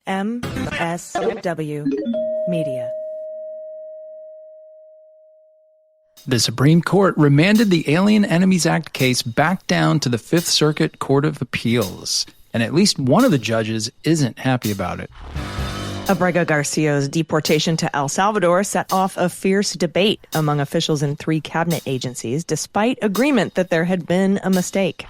MSW Media. The Supreme Court remanded the Alien Enemies Act case back down to the Fifth Circuit Court of Appeals, and at least one of the judges isn't happy about it. Abrego Garcia's deportation to El Salvador set off a fierce debate among officials in 3 cabinet agencies, despite agreement that there had been a mistake.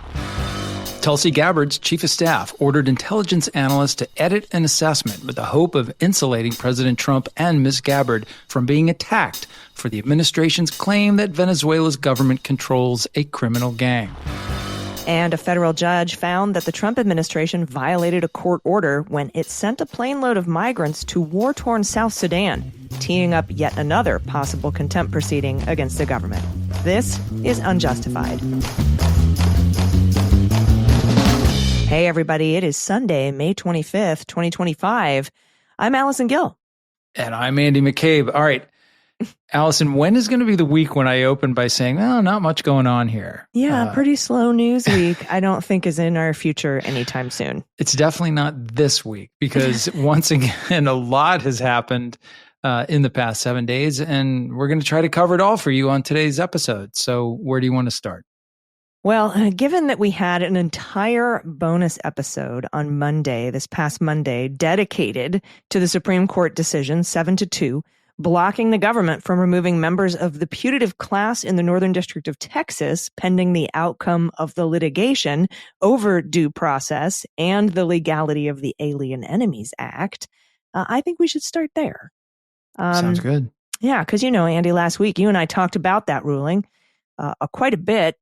Tulsi Gabbard's chief of staff ordered intelligence analysts to edit an assessment with the hope of insulating President Trump and Ms. Gabbard from being attacked for the administration's claim that Venezuela's government controls a criminal gang. And a federal judge found that the Trump administration violated a court order when it sent a planeload of migrants to war-torn South Sudan, teeing up yet another possible contempt proceeding against the government. This is Unjustified. Hey, everybody. It is Sunday, May 25th, 2025. I'm Allison Gill. And I'm Andy McCabe. All right. Allison, when is going to be the week when I open by saying, oh, not much going on here? Yeah, pretty slow news week. I don't think is in our future anytime soon. It's definitely not this week because once again, a lot has happened in the past 7 days, and we're going to try to cover it all for you on today's episode. So where do you want to start? Well, given that we had an entire bonus episode on Monday, this past Monday, dedicated to the Supreme Court decision 7-2, blocking the government from removing members of the putative class in the Northern District of Texas pending the outcome of the litigation over due process and the legality of the Alien Enemies Act, I think we should start there. Sounds good. Yeah, because, Andy, last week you and I talked about that ruling quite a bit,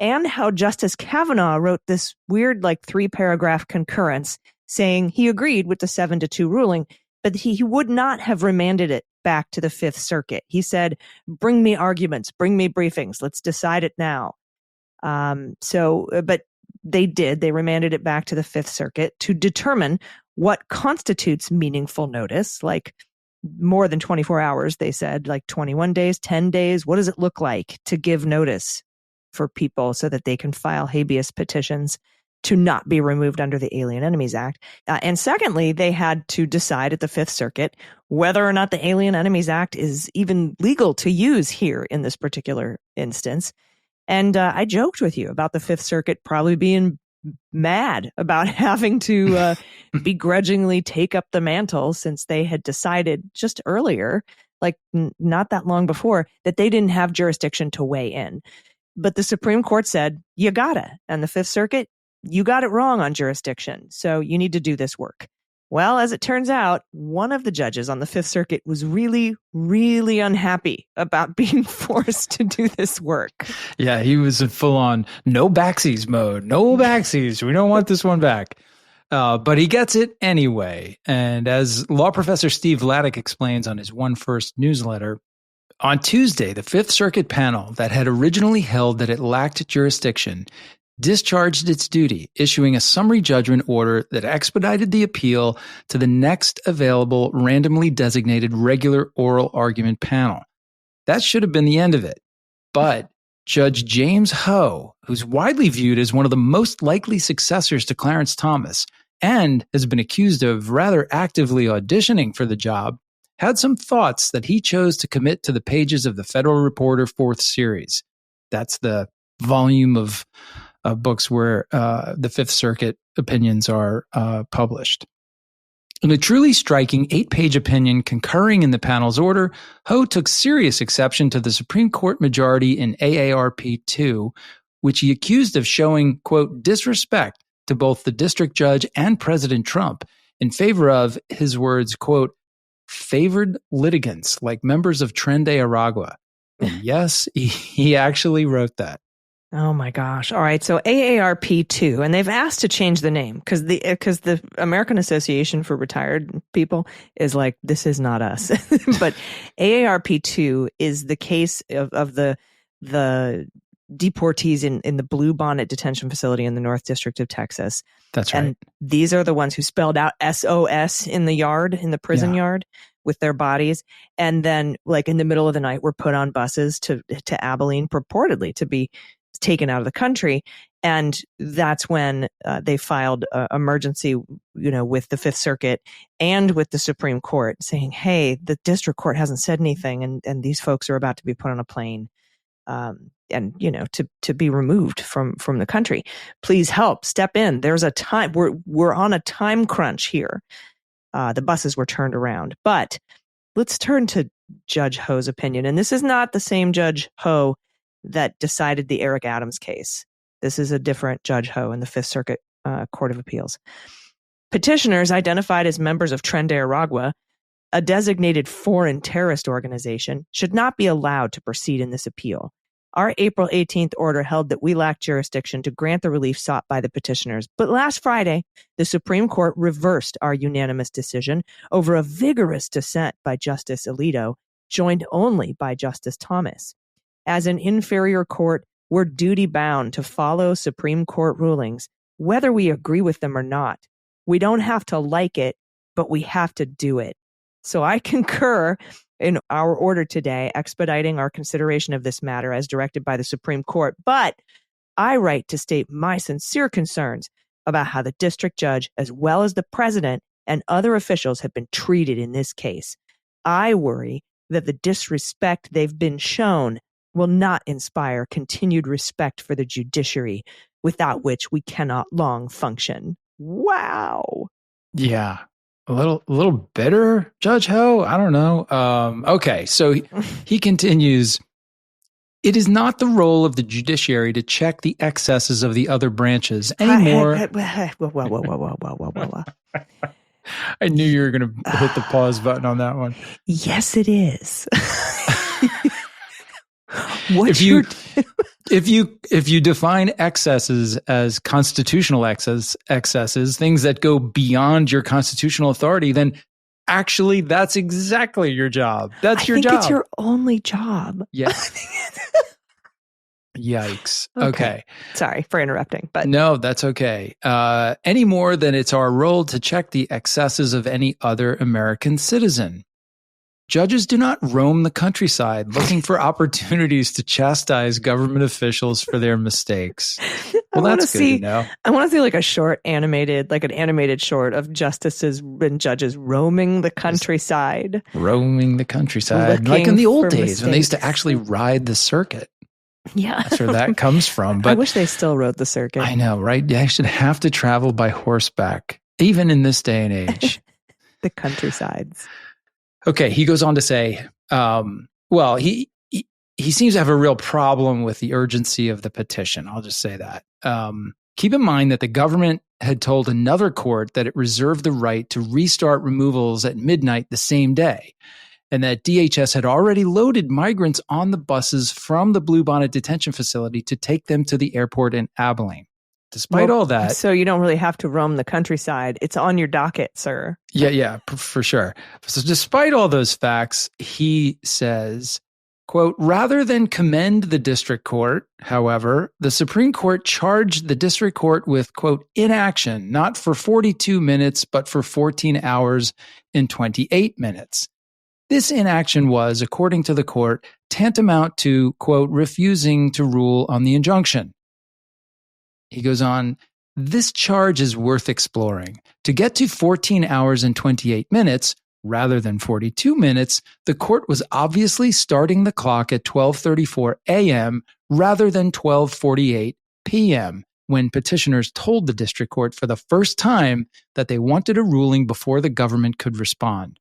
and how Justice Kavanaugh wrote this weird, 3-paragraph concurrence saying he agreed with the 7-2 ruling, but he would not have remanded it back to the Fifth Circuit. He said, bring me arguments, bring me briefings, let's decide it now. But they did. They remanded it back to the Fifth Circuit to determine what constitutes meaningful notice, like more than 24 hours, they said, like 21 days, 10 days. What does it look like to give notice for people so that they can file habeas petitions to not be removed under the Alien Enemies Act? And secondly, they had to decide at the Fifth Circuit whether or not the Alien Enemies Act is even legal to use here in this particular instance. And I joked with you about the Fifth Circuit probably being mad about having to begrudgingly take up the mantle since they had decided just earlier, not that long before, that they didn't have jurisdiction to weigh in. But the Supreme Court said, you gotta. And the Fifth Circuit, you got it wrong on jurisdiction. So you need to do this work. Well, as it turns out, one of the judges on the Fifth Circuit was really, really unhappy about being forced to do this work. Yeah, he was in full on no backsies mode. No backsies. We don't want this one back. But he gets it anyway. And as law professor Steve Vladeck explains on his One First newsletter, on Tuesday, the Fifth Circuit panel that had originally held that it lacked jurisdiction discharged its duty, issuing a summary judgment order that expedited the appeal to the next available randomly designated regular oral argument panel. That should have been the end of it. But Judge James Ho, who's widely viewed as one of the most likely successors to Clarence Thomas and has been accused of rather actively auditioning for the job, had some thoughts that he chose to commit to the pages of the Federal Reporter 4th series. That's the volume of books where the Fifth Circuit opinions are published. In a truly striking 8-page opinion concurring in the panel's order, Ho took serious exception to the Supreme Court majority in AARP 2, which he accused of showing, quote, disrespect to both the district judge and President Trump in favor of, his words, quote, favored litigants like members of Tren de Aragua. And yes, he actually wrote that. Oh my gosh. All right. So AARP2, and they've asked to change the name because the American Association for Retired People is like, this is not us. But AARP2 is the case of the deportees in the Blue Bonnet detention facility in the North District of Texas. That's right. And these are the ones who spelled out SOS in the prison yard with their bodies. And then in the middle of the night were put on buses to Abilene purportedly to be taken out of the country. And that's when they filed emergency, with the Fifth Circuit and with the Supreme Court saying, hey, the district court hasn't said anything, and these folks are about to be put on a plane and to be removed from the country. Please help, step in. There's a time, we're on a time crunch here. The buses were turned around. But let's turn to Judge Ho's opinion. And this is not the same Judge Ho that decided the Eric Adams case. This is a different Judge Ho in the Fifth Circuit Court of Appeals. Petitioners identified as members of Tren de Aragua, a designated foreign terrorist organization, should not be allowed to proceed in this appeal. Our April 18th order held that we lack jurisdiction to grant the relief sought by the petitioners. But last Friday, the Supreme Court reversed our unanimous decision over a vigorous dissent by Justice Alito, joined only by Justice Thomas. As an inferior court, we're duty-bound to follow Supreme Court rulings, whether we agree with them or not. We don't have to like it, but we have to do it. So I concur in our order today, expediting our consideration of this matter as directed by the Supreme Court. But I write to state my sincere concerns about how the district judge, as well as the president and other officials, have been treated in this case. I worry that the disrespect they've been shown will not inspire continued respect for the judiciary, without which we cannot long function. Wow. Yeah. A little bitter, Judge Ho? I don't know. Okay, so he continues, it is not the role of the judiciary to check the excesses of the other branches anymore. Whoa. I knew you were going to hit the pause button on that one. Yes, it is. If you define excesses as constitutional excesses, things that go beyond your constitutional authority, then actually that's exactly your job. That's your job. It's your only job. Yeah. Yikes. Okay. Sorry for interrupting, but no, that's okay. Any more than it's our role to check the excesses of any other American citizen. Judges do not roam the countryside looking for opportunities to chastise government officials for their mistakes. Well, that's good to know. I want to see like an animated short of justices and judges roaming the countryside. Roaming the countryside. Like in the old days when they used to actually ride the circuit. Yeah. That's where that comes from. But I wish they still rode the circuit. I know, right? You actually have to travel by horseback, even in this day and age. The countrysides. Okay, he goes on to say, he seems to have a real problem with the urgency of the petition. I'll just say that. Keep in mind that the government had told another court that it reserved the right to restart removals at midnight the same day, and that DHS had already loaded migrants on the buses from the Bluebonnet detention facility to take them to the airport in Abilene. Despite all that. So you don't really have to roam the countryside. It's on your docket, sir. Yeah, for sure. So despite all those facts, he says, quote, rather than commend the district court, however, the Supreme Court charged the district court with, quote, inaction, not for 42 minutes, but for 14 hours and 28 minutes. This inaction was, according to the court, tantamount to, quote, refusing to rule on the injunction. He goes on, this charge is worth exploring. To get to 14 hours and 28 minutes, rather than 42 minutes, the court was obviously starting the clock at 12:34 a.m. rather than 12:48 p.m. when petitioners told the district court for the first time that they wanted a ruling before the government could respond.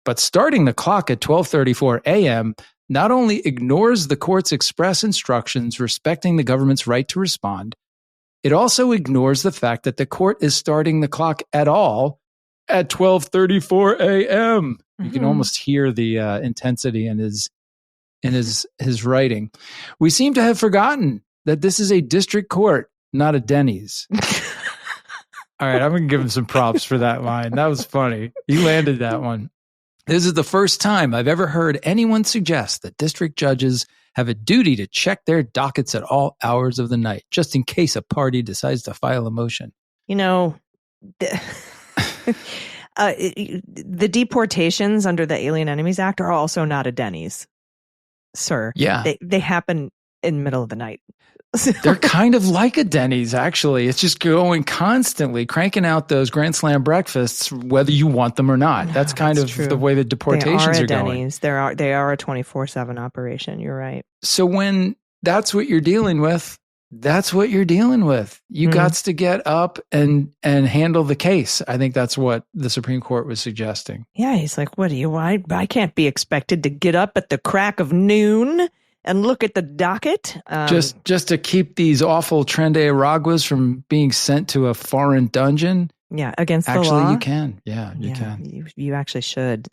But starting the clock at 12:34 a.m. not only ignores the court's express instructions respecting the government's right to respond, it also ignores the fact that the court is starting the clock at all at 12:34 a.m. You can almost hear the intensity in his writing. We seem to have forgotten that this is a district court, not a Denny's. All right, I'm going to give him some props for that line. That was funny. He landed that one. This is the first time I've ever heard anyone suggest that district judges have a duty to check their dockets at all hours of the night, just in case a party decides to file a motion. You know, the deportations under the Alien Enemies Act are also not a Denny's, sir. Yeah. They happen in the middle of the night. They're kind of like a Denny's, actually. It's just going constantly, cranking out those Grand Slam breakfasts, whether you want them or not. That's kind of true. the way the deportations they are are going. Denny's. They are a 24/7 operation. You're right. So when that's what you're dealing with, that's what you're dealing with. You got to get up and handle the case. I think that's what the Supreme Court was suggesting. Yeah, he's like, what do you want? I can't be expected to get up at the crack of noon and look at the docket. Just to keep these awful Tren de Araguas from being sent to a foreign dungeon. Yeah, against the law. Actually, you can. Yeah, you can. You actually should.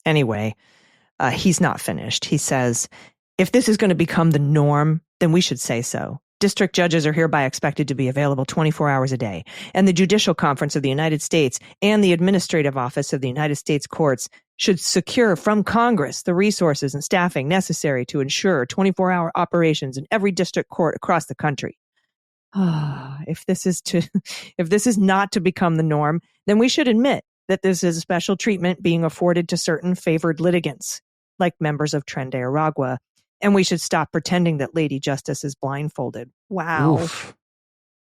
Anyway, he's not finished. He says, if this is going to become the norm, then we should say so. District judges are hereby expected to be available 24 hours a day, and the Judicial Conference of the United States and the Administrative Office of the United States Courts should secure from Congress the resources and staffing necessary to ensure 24-hour operations in every district court across the country. If this is not to become the norm, then we should admit that this is a special treatment being afforded to certain favored litigants, like members of Tren de Aragua, and we should stop pretending that Lady Justice is blindfolded. Wow. Oof.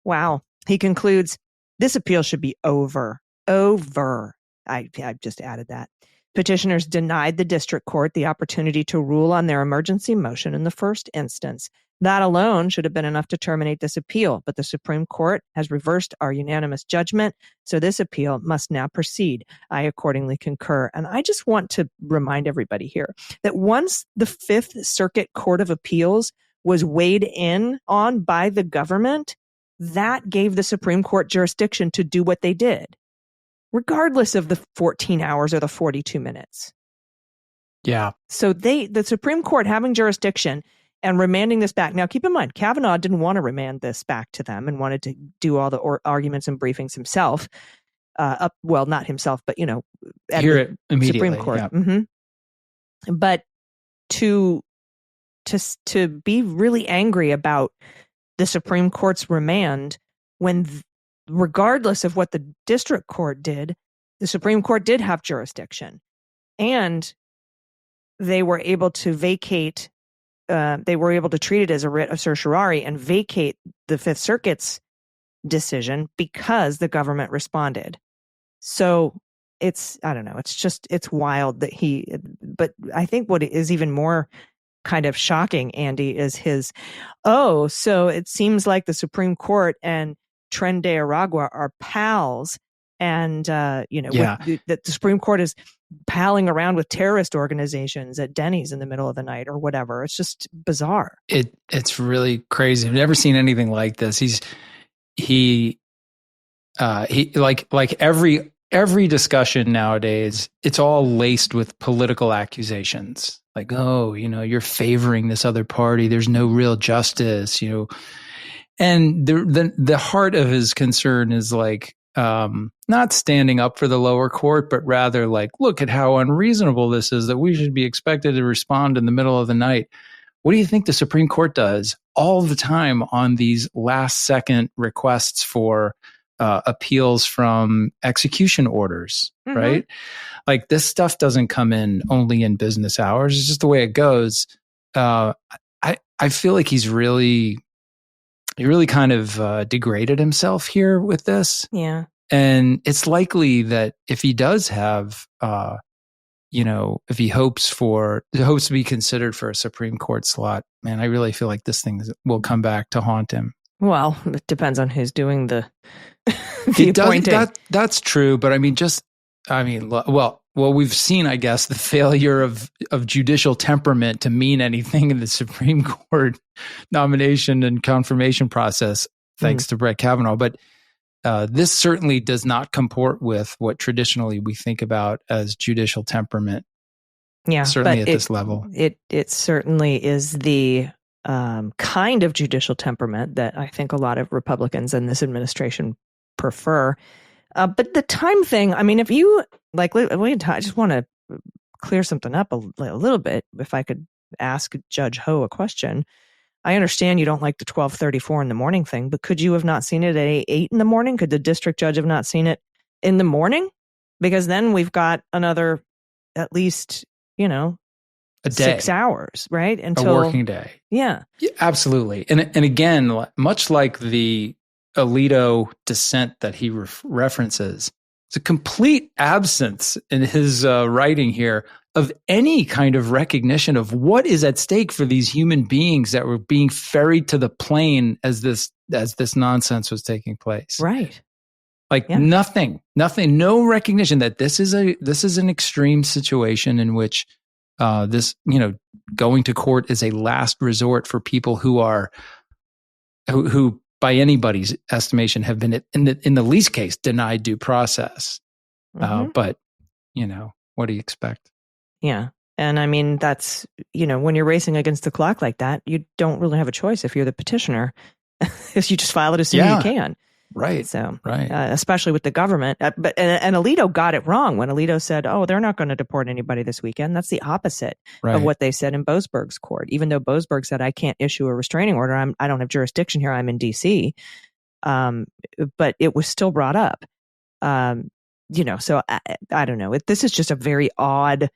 Wow. He concludes, this appeal should be over. Over. I just added that. Petitioners denied the district court the opportunity to rule on their emergency motion in the first instance. That alone should have been enough to terminate this appeal, but the Supreme Court has reversed our unanimous judgment, so this appeal must now proceed. I accordingly concur. And I just want to remind everybody here that once the Fifth Circuit Court of Appeals was weighed in on by the government, that gave the Supreme Court jurisdiction to do what they did, regardless of the 14 hours or the 42 minutes. Yeah. So the Supreme Court having jurisdiction and remanding this back. Now, keep in mind, Kavanaugh didn't want to remand this back to them and wanted to do all the arguments and briefings himself. Not himself, but, at Hear the it immediately. Supreme Court. Yeah. Mm-hmm. But to be really angry about the Supreme Court's remand when, regardless of what the district court did, the Supreme Court did have jurisdiction, and they were able to vacate. They were able to treat it as a writ of certiorari and vacate the Fifth Circuit's decision because the government responded. So it's wild that but I think what is even more kind of shocking, Andy, is so it seems like the Supreme Court and Tren de Aragua are pals, and that the Supreme Court is palling around with terrorist organizations at Denny's in the middle of the night or whatever. It's just bizarre. It's really crazy. I've never seen anything like this. He like every discussion nowadays, it's all laced with political accusations. Like, you're favoring this other party. There's no real justice, And the heart of his concern is like, not standing up for the lower court, but rather like, look at how unreasonable this is that we should be expected to respond in the middle of the night. What do you think the Supreme Court does all the time on these last second requests for appeals from execution orders, right? Like, this stuff doesn't come in only in business hours. It's just the way it goes. I feel like he really kind of degraded himself here with this. Yeah. And it's likely that if he does have, if he hopes to be considered for a Supreme Court slot, man, I really feel like this thing will come back to haunt him. Well, it depends on who's doing the appointing. That's true. But we've seen, I guess, the failure of judicial temperament to mean anything in the Supreme Court nomination and confirmation process, thanks to Brett Kavanaugh. But this certainly does not comport with what traditionally we think about as judicial temperament. Yeah, certainly at this level. It certainly is the kind of judicial temperament that I think a lot of Republicans in this administration prefer. But the time thing, if you I just want to clear something up a little bit. If I could ask Judge Ho a question. I understand you don't like the 12:34 in the morning thing, but could you have not seen it at 8 in the morning? Could the district judge have not seen it in the morning? Because then we've got another, at least, a day, 6 hours, right? a working day. Yeah. Absolutely. And again, much like the Alito dissent that he references, it's a complete absence in his writing here of any kind of recognition of what is at stake for these human beings that were being ferried to the plane as this nonsense was taking place. Right. Like nothing, no recognition that this is an extreme situation in which this, going to court is a last resort for people who by anybody's estimation have been in the least case denied due process. But what do you expect? Yeah. And I mean, that's, when you're racing against the clock like that, you don't really have a choice if you're the petitioner. If you just file it as soon as you can. Right. So, right. Especially with the government. But Alito got it wrong when Alito said, oh, they're not going to deport anybody this weekend. That's the opposite of what they said in Boasberg's court. Even though Boasberg said, I can't issue a restraining order. I don't have jurisdiction here. I'm in D.C. But it was still brought up. So I don't know. This is just a very odd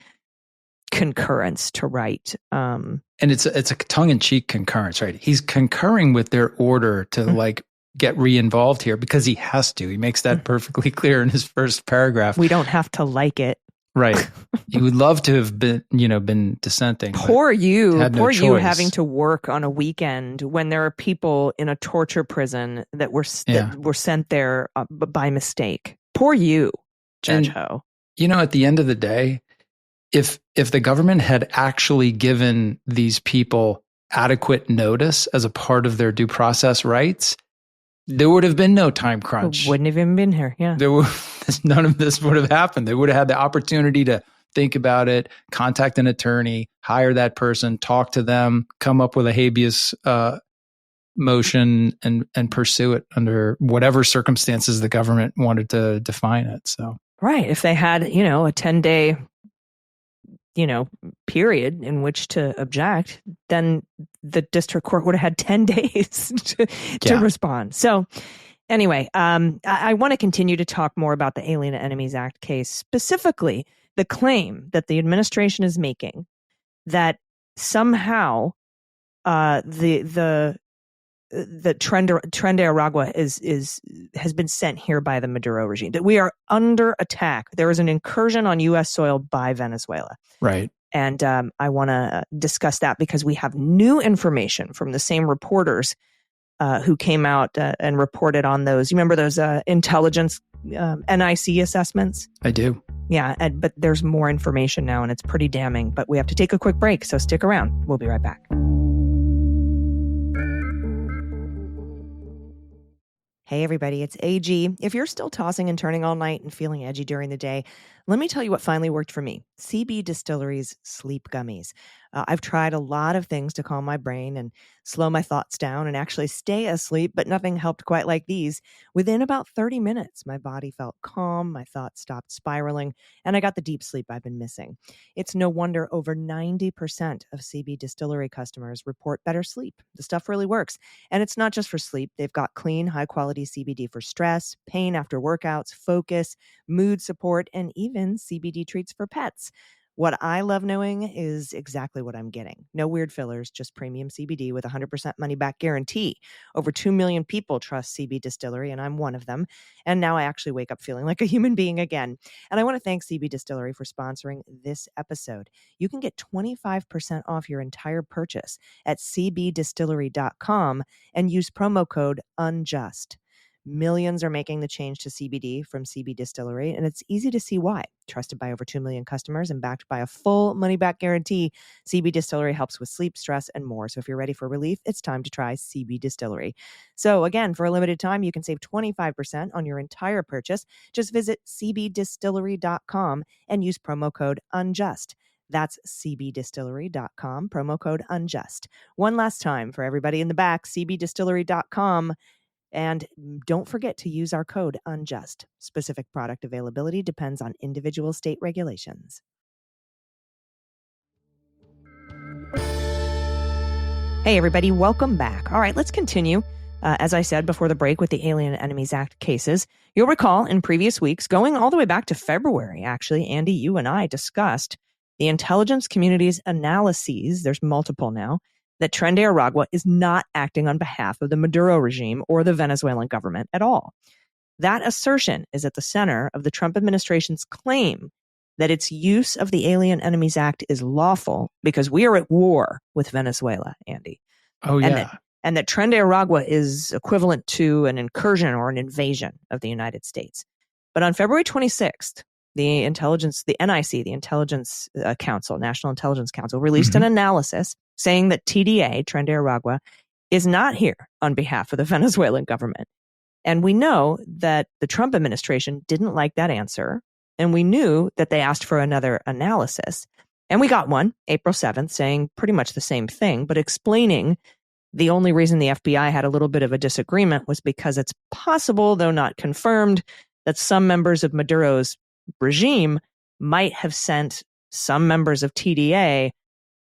concurrence to write. And it's a tongue-in-cheek concurrence, right? He's concurring with their order to get re-involved here because he has to. He makes that perfectly clear in his first paragraph. We don't have to like it. Right. He would love to have been dissenting. Poor you having to work on a weekend when there are people in a torture prison that were sent there by mistake. Poor you, Judge Ho. At the end of the day, if the government had actually given these people adequate notice as a part of their due process rights, there would have been no time crunch. Wouldn't have even been here. Yeah. None of this would have happened. They would have had the opportunity to think about it, contact an attorney, hire that person, talk to them, come up with a habeas motion and pursue it under whatever circumstances the government wanted to define it. So, right. If they had, a 10-day period in which to object, then the district court would have had 10 days to respond. So anyway, I want to continue to talk more about the Alien Enemies Act case, specifically the claim that the administration is making that somehow the Tren de Aragua has been sent here by the Maduro regime, that we are under attack. There is an incursion on U.S. soil by Venezuela. Right. And I want to discuss that because we have new information from the same reporters who came out and reported on those. You remember those intelligence NIC assessments? I do. Yeah, but there's more information now and it's pretty damning. But we have to take a quick break, so stick around. We'll be right back. Hey everybody, it's AG. If you're still tossing and turning all night and feeling edgy during the day, let me tell you what finally worked for me. CBDistillery's sleep gummies. I've tried a lot of things to calm my brain and slow my thoughts down and actually stay asleep, but nothing helped quite like these. Within about 30 minutes, my body felt calm, my thoughts stopped spiraling, and I got the deep sleep I've been missing. It's no wonder over 90% of CBDistillery customers report better sleep. The stuff really works. And it's not just for sleep. They've got clean, high-quality CBD for stress, pain after workouts, focus, mood support, and even CBD treats for pets. What I love knowing is exactly what I'm getting. No weird fillers, just premium CBD with 100% money-back guarantee. Over 2 million people trust CBDistillery, and I'm one of them. And now I actually wake up feeling like a human being again. And I want to thank CBDistillery for sponsoring this episode. You can get 25% off your entire purchase at CBDistillery.com and use promo code UNJUST. Millions are making the change to CBD from CBDistillery, and it's easy to see why. Trusted by over 2 million customers and backed by a full money-back guarantee, CBDistillery helps with sleep, stress, and more. So if you're ready for relief, it's time to try CBDistillery. So again, for a limited time, you can save 25% on your entire purchase. Just visit CBDistillery.com and use promo code UNJUST. That's CBDistillery.com, promo code UNJUST. One last time for everybody in the back, CBDistillery.com. And don't forget to use our code UNJUST. Specific product availability depends on individual state regulations. Hey, everybody, welcome back. All right, let's continue. As I said before the break with the Alien Enemies Act cases, you'll recall in previous weeks, going all the way back to February, actually, Andy, you and I discussed the intelligence community's analyses, there's multiple now, that Tren de Aragua is not acting on behalf of the Maduro regime or the Venezuelan government at all. That assertion is at the center of the Trump administration's claim that its use of the Alien Enemies Act is lawful because we are at war with Venezuela, Andy. Oh, yeah. And that Tren de Aragua is equivalent to an incursion or an invasion of the United States. But on February 26th, the NIC, the Intelligence Council, National Intelligence Council, released an analysis saying that TDA, Tren de Aragua, is not here on behalf of the Venezuelan government. And we know that the Trump administration didn't like that answer. And we knew that they asked for another analysis. And we got one, April 7th, saying pretty much the same thing, but explaining the only reason the FBI had a little bit of a disagreement was because it's possible, though not confirmed, that some members of Maduro's regime might have sent some members of TDA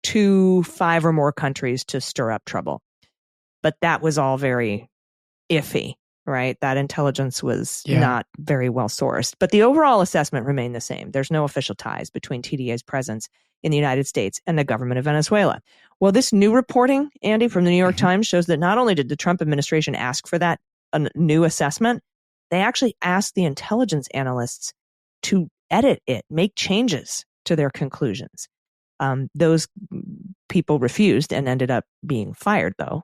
to 5 or more countries to stir up trouble. But that was all very iffy, right? That intelligence was not very well sourced. But the overall assessment remained the same. There's no official ties between TDA's presence in the United States and the government of Venezuela. Well, this new reporting, Andy, from the New York Times shows that not only did the Trump administration ask for that new assessment, they actually asked the intelligence analysts to edit it, make changes to their conclusions. Those people refused and ended up being fired, though.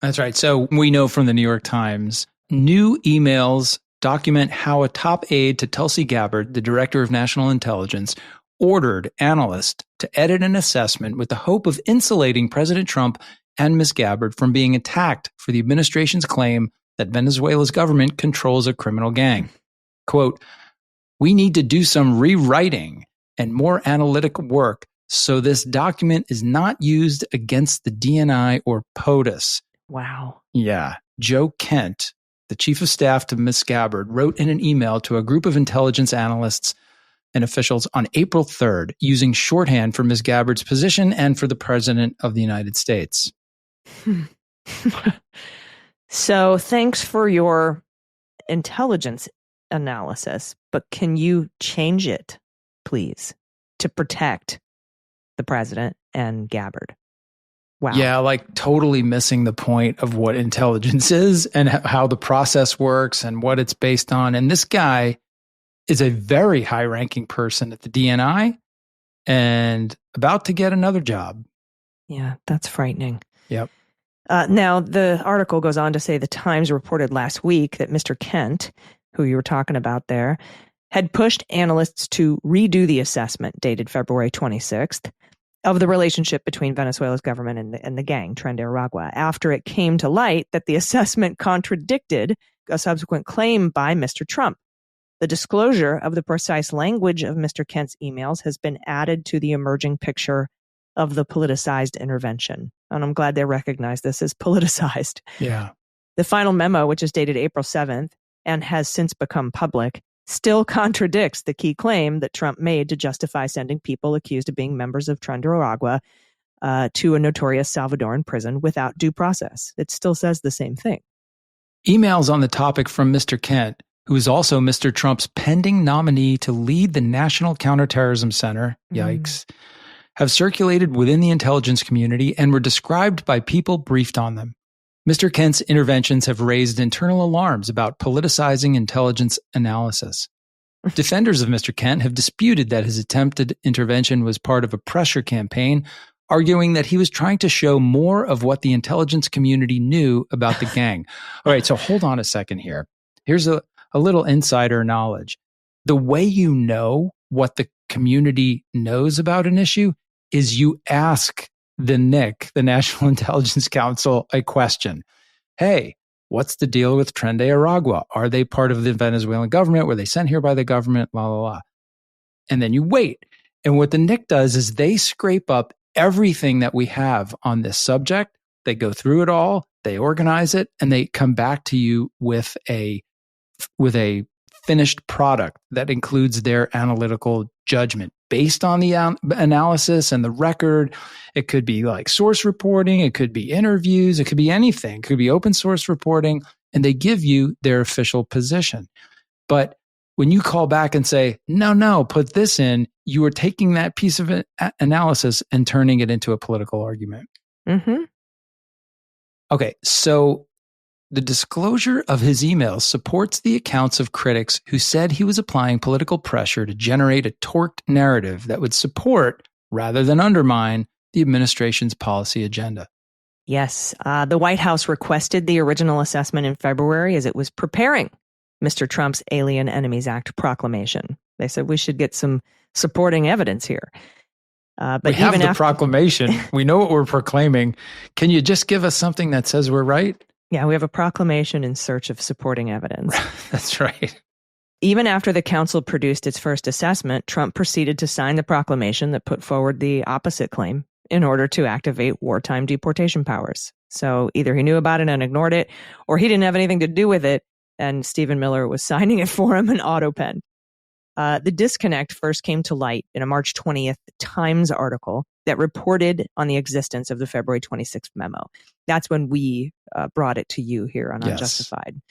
That's right. So we know from the New York Times, new emails document how a top aide to Tulsi Gabbard, the director of national intelligence, ordered analysts to edit an assessment with the hope of insulating President Trump and Ms. Gabbard from being attacked for the administration's claim that Venezuela's government controls a criminal gang. Quote, "We need to do some rewriting and more analytic work so this document is not used against the DNI or POTUS." Wow. Yeah. Joe Kent, the chief of staff to Ms. Gabbard, wrote in an email to a group of intelligence analysts and officials on April 3rd, using shorthand for Ms. Gabbard's position and for the President of the United States. So thanks for your intelligence analysis, but can you change it, please, to protect the president and Gabbard? Wow. Yeah, like totally missing the point of what intelligence is and how the process works and what it's based on. And this guy is a very high-ranking person at the DNI and about to get another job. Yeah, that's frightening. Yep. Now, the article goes on to say the Times reported last week that Mr. Kent, who you were talking about there, had pushed analysts to redo the assessment dated February 26th of the relationship between Venezuela's government and the gang, Tren de Aragua, after it came to light that the assessment contradicted a subsequent claim by Mr. Trump. The disclosure of the precise language of Mr. Kent's emails has been added to the emerging picture of the politicized intervention. And I'm glad they recognize this as politicized. Yeah. The final memo, which is dated April 7th and has since become public, still contradicts the key claim that Trump made to justify sending people accused of being members of Tren de Aragua to a notorious Salvadoran prison without due process. It still says the same thing. Emails on the topic from Mr. Kent, who is also Mr. Trump's pending nominee to lead the National Counterterrorism Center, yikes, have circulated within the intelligence community and were described by people briefed on them. Mr. Kent's interventions have raised internal alarms about politicizing intelligence analysis. Defenders of Mr. Kent have disputed that his attempted intervention was part of a pressure campaign, arguing that he was trying to show more of what the intelligence community knew about the gang. All right, so hold on a second here. Here's a little insider knowledge. The way you know what the community knows about an issue is you ask the NIC, the National Intelligence Council, a question. Hey, what's the deal with Tren de Aragua? Are they part of the Venezuelan government? Were they sent here by the government? Blah, blah, blah. And then you wait. And what the NIC does is they scrape up everything that we have on this subject. They go through it all, they organize it, and they come back to you with a finished product that includes their analytical judgment based on the analysis and the record. It could be like source reporting, it could be interviews, it could be anything, it could be open source reporting, and they give you their official position. But when you call back and say, no, put this in, you are taking that piece of analysis and turning it into a political argument. Mm-hmm. Okay, so the disclosure of his emails supports the accounts of critics who said he was applying political pressure to generate a torqued narrative that would support, rather than undermine, the administration's policy agenda. Yes, the White House requested the original assessment in February as it was preparing Mr. Trump's Alien Enemies Act proclamation. They said we should get some supporting evidence here. But we have the proclamation. We know what we're proclaiming. Can you just give us something that says we're right? Yeah, we have a proclamation in search of supporting evidence. That's right. Even after the council produced its first assessment, Trump proceeded to sign the proclamation that put forward the opposite claim in order to activate wartime deportation powers. So either he knew about it and ignored it, or he didn't have anything to do with it, and Stephen Miller was signing it for him in AutoPen. The disconnect first came to light in a March 20th Times article that reported on the existence of the February 26th memo. That's when we brought it to you here on Unjustified,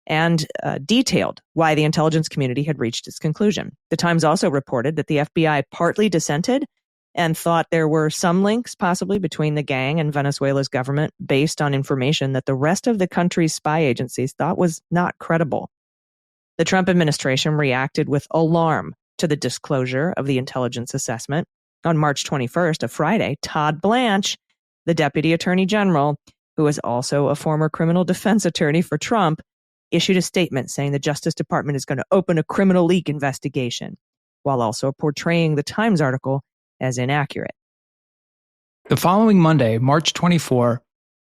and detailed why the intelligence community had reached its conclusion. The Times also reported that the FBI partly dissented and thought there were some links possibly between the gang and Venezuela's government based on information that the rest of the country's spy agencies thought was not credible. The Trump administration reacted with alarm to the disclosure of the intelligence assessment. On March 21st, a Friday, Todd Blanche, the Deputy Attorney General, who is also a former criminal defense attorney for Trump, issued a statement saying the Justice Department is going to open a criminal leak investigation, while also portraying the Times article as inaccurate. The following Monday, March 24,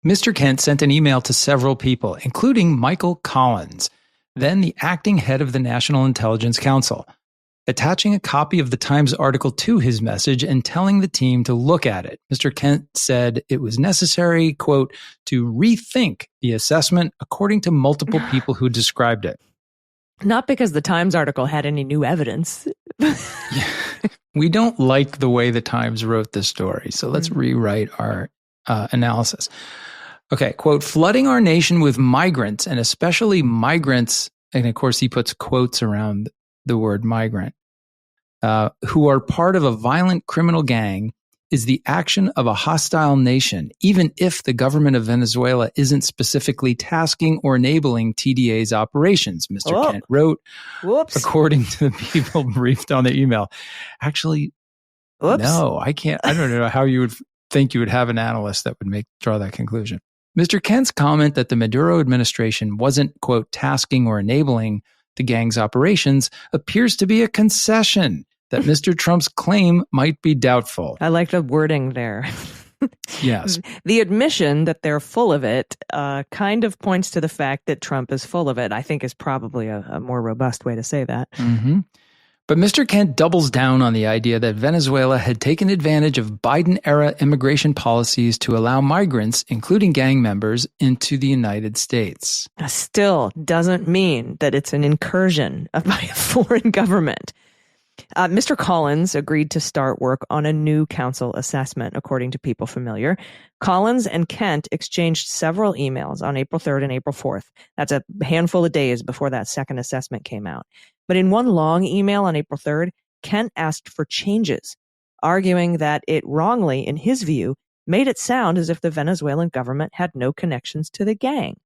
Mr. Kent sent an email to several people, including Michael Collins, then the acting head of the National Intelligence Council, attaching a copy of the Times article to his message and telling the team to look at it. Mr. Kent said it was necessary, quote, to rethink the assessment according to multiple people who described it. Not because the Times article had any new evidence. We don't like the way the Times wrote this story, so let's rewrite our analysis. Okay, quote, flooding our nation with migrants, and especially migrants, and of course he puts quotes around the word migrant, who are part of a violent criminal gang, is the action of a hostile nation, even if the government of Venezuela isn't specifically tasking or enabling TDA's operations, Mr. Kent wrote, according to the people briefed on the email. Actually, no, I can't. I don't know how you would think you would have an analyst that would draw that conclusion. Mr. Kent's comment that the Maduro administration wasn't, quote, tasking or enabling the gang's operations appears to be a concession that Mr. Trump's claim might be doubtful. I like the wording there. Yes. The admission that they're full of it kind of points to the fact that Trump is full of it, I think is probably a more robust way to say that. Mm-hmm. But Mr. Kent doubles down on the idea that Venezuela had taken advantage of Biden-era immigration policies to allow migrants, including gang members, into the United States. Still doesn't mean that it's an incursion by a foreign government. Mr. Collins agreed to start work on a new council assessment, according to people familiar. Collins and Kent exchanged several emails on April 3rd and April 4th. That's a handful of days before that second assessment came out. But in one long email on April 3rd, Kent asked for changes, arguing that it wrongly, in his view, made it sound as if the Venezuelan government had no connections to the gang.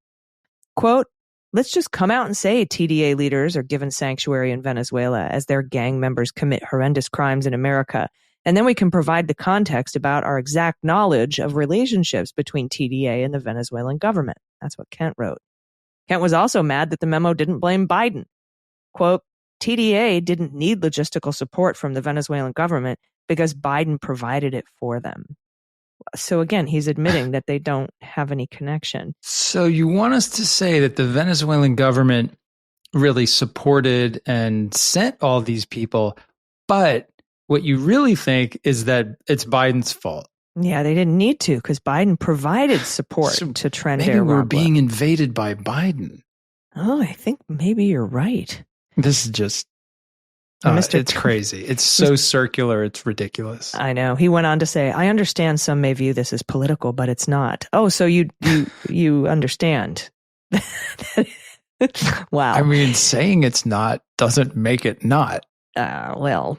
Quote, let's just come out and say TDA leaders are given sanctuary in Venezuela as their gang members commit horrendous crimes in America. And then we can provide the context about our exact knowledge of relationships between TDA and the Venezuelan government. That's what Kent wrote. Kent was also mad that the memo didn't blame Biden. Quote, TDA didn't need logistical support from the Venezuelan government because Biden provided it for them. So again, he's admitting that they don't have any connection. So you want us to say that the Venezuelan government really supported and sent all these people, but what you really think is that it's Biden's fault. Yeah, they didn't need to because Biden provided support to Trent Maybe we're being invaded by Biden. Oh, I think maybe you're right. This is just, it's crazy. It's so circular. It's ridiculous. I know. He went on to say, I understand some may view this as political, but it's not. Oh, so you understand Wow. I mean, saying it's not doesn't make it not. Well,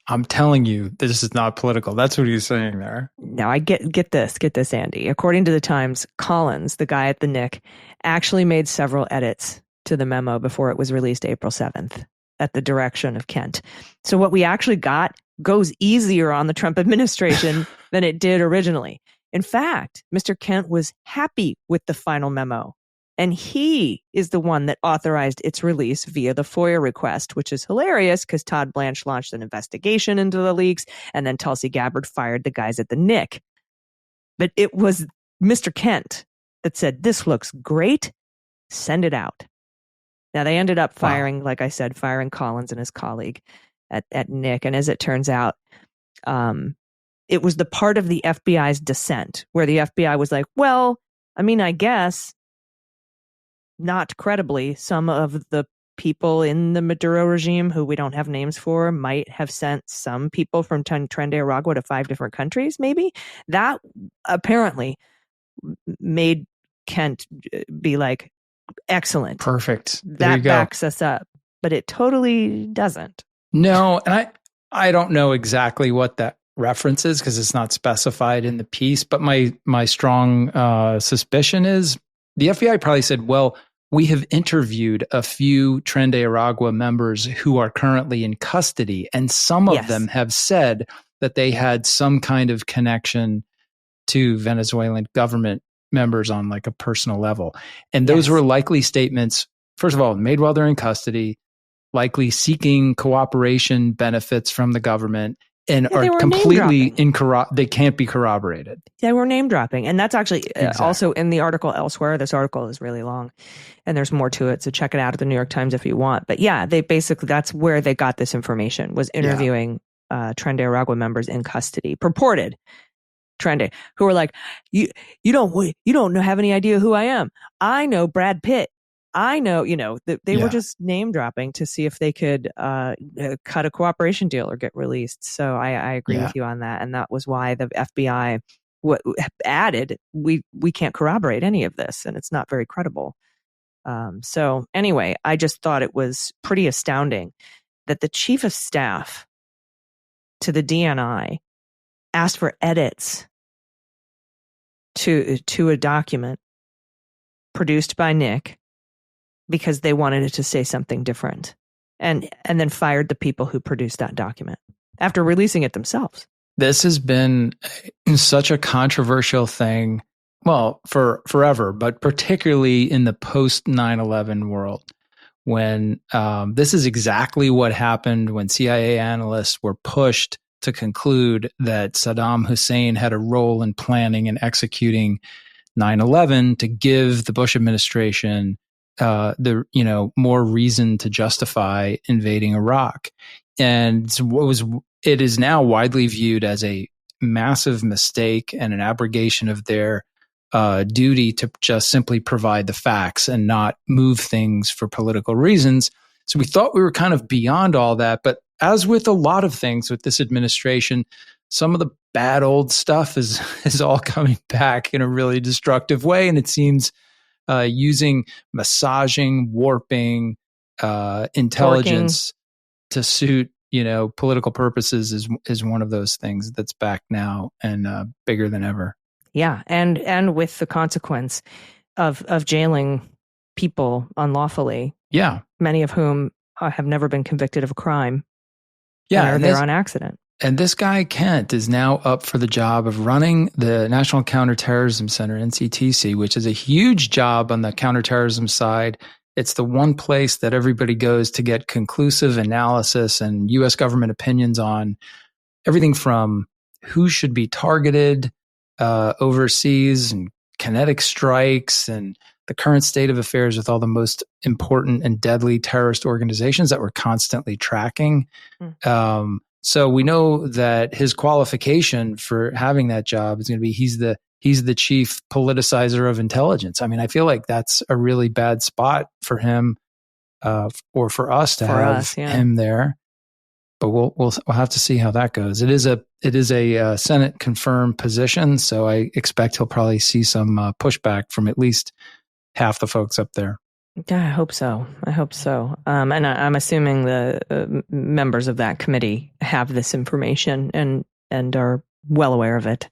I'm telling you, this is not political. That's what he's saying there. Now I get this, Andy. According to the Times, Collins, the guy at the Nick, actually made several edits to the memo before it was released April 7th at the direction of Kent. So what we actually got goes easier on the Trump administration than it did originally. In fact, Mr. Kent was happy with the final memo. And he is the one that authorized its release via the FOIA request, which is hilarious because Todd Blanche launched an investigation into the leaks, and then Tulsi Gabbard fired the guys at the Nick. But it was Mr. Kent that said, this looks great, send it out. Now, they ended up firing, like I said, firing Collins and his colleague at Nick. And as it turns out, it was the part of the FBI's dissent where the FBI was like, well, I mean, I guess... not credibly, some of the people in the Maduro regime who we don't have names for might have sent some people from Tren de Aragua to 5 different countries, maybe. That apparently made Kent be like, excellent. Perfect. That backs us up. But it totally doesn't. No, and I don't know exactly what that reference is because it's not specified in the piece, but my strong suspicion is the FBI probably said, well, we have interviewed a few Tren de Aragua members who are currently in custody, and some of them have said that they had some kind of connection to Venezuelan government members on like a personal level. And those were likely statements, first of all, made while they're in custody, likely seeking cooperation benefits from the government, and are completely they can't be corroborated. They were name dropping. And that's actually also in the article elsewhere. This article is really long and there's more to it. So check it out at the New York Times if you want. But yeah, they basically, that's where they got this information, was interviewing Tren de Aragua members in custody, purported Tren de, who were like, you don't have any idea who I am. I know Brad Pitt. I know, they were just name dropping to see if they could cut a cooperation deal or get released. So I agree with you on that. And that was why the FBI added, we can't corroborate any of this and it's not very credible. So anyway, I just thought it was pretty astounding that the chief of staff to the DNI asked for edits to a document produced by Nick because they wanted it to say something different, and then fired the people who produced that document after releasing it themselves. This has been such a controversial thing, well, for forever, but particularly in the post 9/11 world, when this is exactly what happened when CIA analysts were pushed to conclude that Saddam Hussein had a role in planning and executing 9/11 to give the Bush administration more reason to justify invading Iraq. And it is now widely viewed as a massive mistake and an abrogation of their duty to just simply provide the facts and not move things for political reasons. So we thought we were kind of beyond all that. But as with a lot of things with this administration, some of the bad old stuff is all coming back in a really destructive way. And it seems using massaging, warping, intelligence to suit, political purposes is one of those things that's back now and bigger than ever. Yeah, and with the consequence of jailing people unlawfully. Yeah, many of whom have never been convicted of a crime. Yeah, and they're on accident. And this guy, Kent, is now up for the job of running the National Counterterrorism Center, NCTC, which is a huge job on the counterterrorism side. It's the one place that everybody goes to get conclusive analysis and U.S. government opinions on everything from who should be targeted overseas and kinetic strikes and the current state of affairs with all the most important and deadly terrorist organizations that we're constantly tracking. So we know that his qualification for having that job is going to be he's the chief politicizer of intelligence. I mean, I feel like that's a really bad spot for him, or for us to have him there. But we'll have to see how that goes. It is a Senate confirmed position, so I expect he'll probably see some pushback from at least half the folks up there. Yeah, I hope so. And I'm assuming the members of that committee have this information and are well aware of it.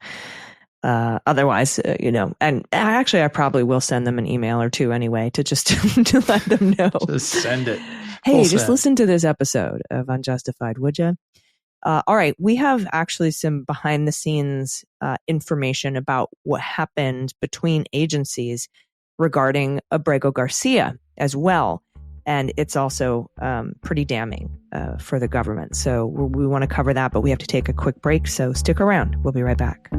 Otherwise, and actually, I probably will send them an email or two anyway to just to let them know. Just send it. Hey, just listen to this episode of Unjustified, would you? All right, we have actually some behind the scenes information about what happened between agencies regarding Abrego Garcia as well. And it's also pretty damning for the government. So we want to cover that, but we have to take a quick break. So stick around. We'll be right back.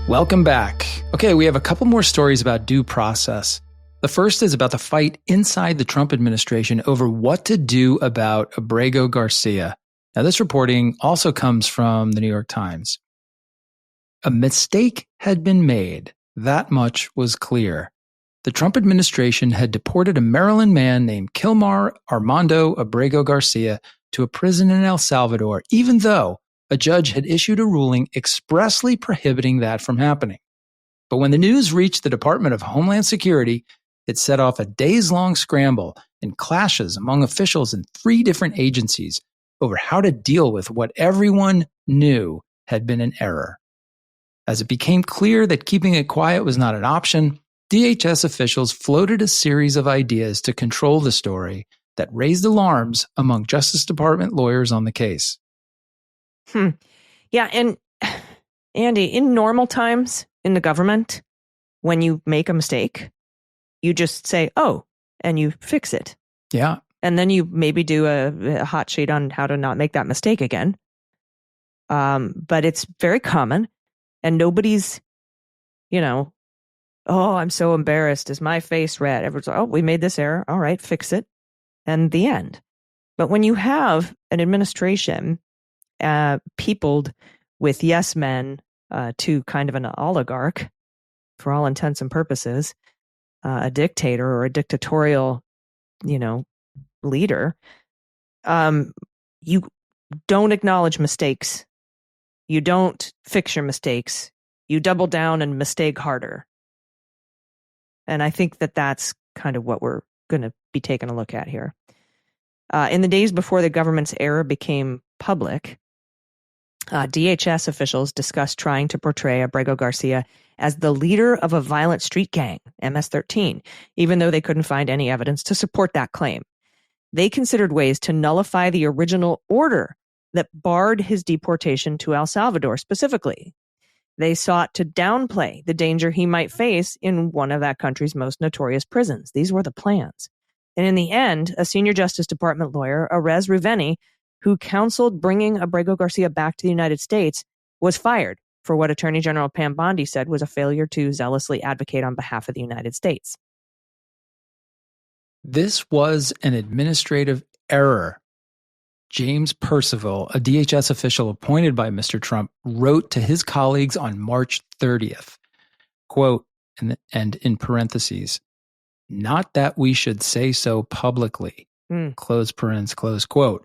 Welcome back. Okay, we have a couple more stories about due process. The first is about the fight inside the Trump administration over what to do about Abrego Garcia. Now, this reporting also comes from the New York Times. A mistake had been made. That much was clear. The Trump administration had deported a Maryland man named Kilmar Armando Abrego Garcia to a prison in El Salvador, even though a judge had issued a ruling expressly prohibiting that from happening. But when the news reached the Department of Homeland Security, it set off a days-long scramble and clashes among officials in 3 different agencies over how to deal with what everyone knew had been an error. As it became clear that keeping it quiet was not an option, DHS officials floated a series of ideas to control the story that raised alarms among Justice Department lawyers on the case. Yeah, and Andy, in normal times in the government, when you make a mistake, you just say, oh, and you fix it. Yeah. And then you maybe do a hot sheet on how to not make that mistake again. But it's very common, and nobody's, oh, I'm so embarrassed. Is my face red? Everyone's like, oh, we made this error. All right, fix it. And the end. But when you have an administration peopled with yes men to kind of an oligarch, for all intents and purposes, a dictator or a dictatorial, leader, you don't acknowledge mistakes. You don't fix your mistakes. You double down and mistake harder. And I think that that's kind of what we're going to be taking a look at here. In the days before the government's error became public, DHS officials discussed trying to portray Abrego Garcia as the leader of a violent street gang, MS-13, even though they couldn't find any evidence to support that claim. They considered ways to nullify the original order that barred his deportation to El Salvador specifically. They sought to downplay the danger he might face in one of that country's most notorious prisons. These were the plans. And in the end, a senior Justice Department lawyer, Arez Riveni, who counseled bringing Abrego Garcia back to the United States, was fired for what Attorney General Pam Bondi said was a failure to zealously advocate on behalf of the United States. This was an administrative error. James Percival, a DHS official appointed by Mr. Trump, wrote to his colleagues on March 30th, quote, and in parentheses, not that we should say so publicly, close parens, close quote.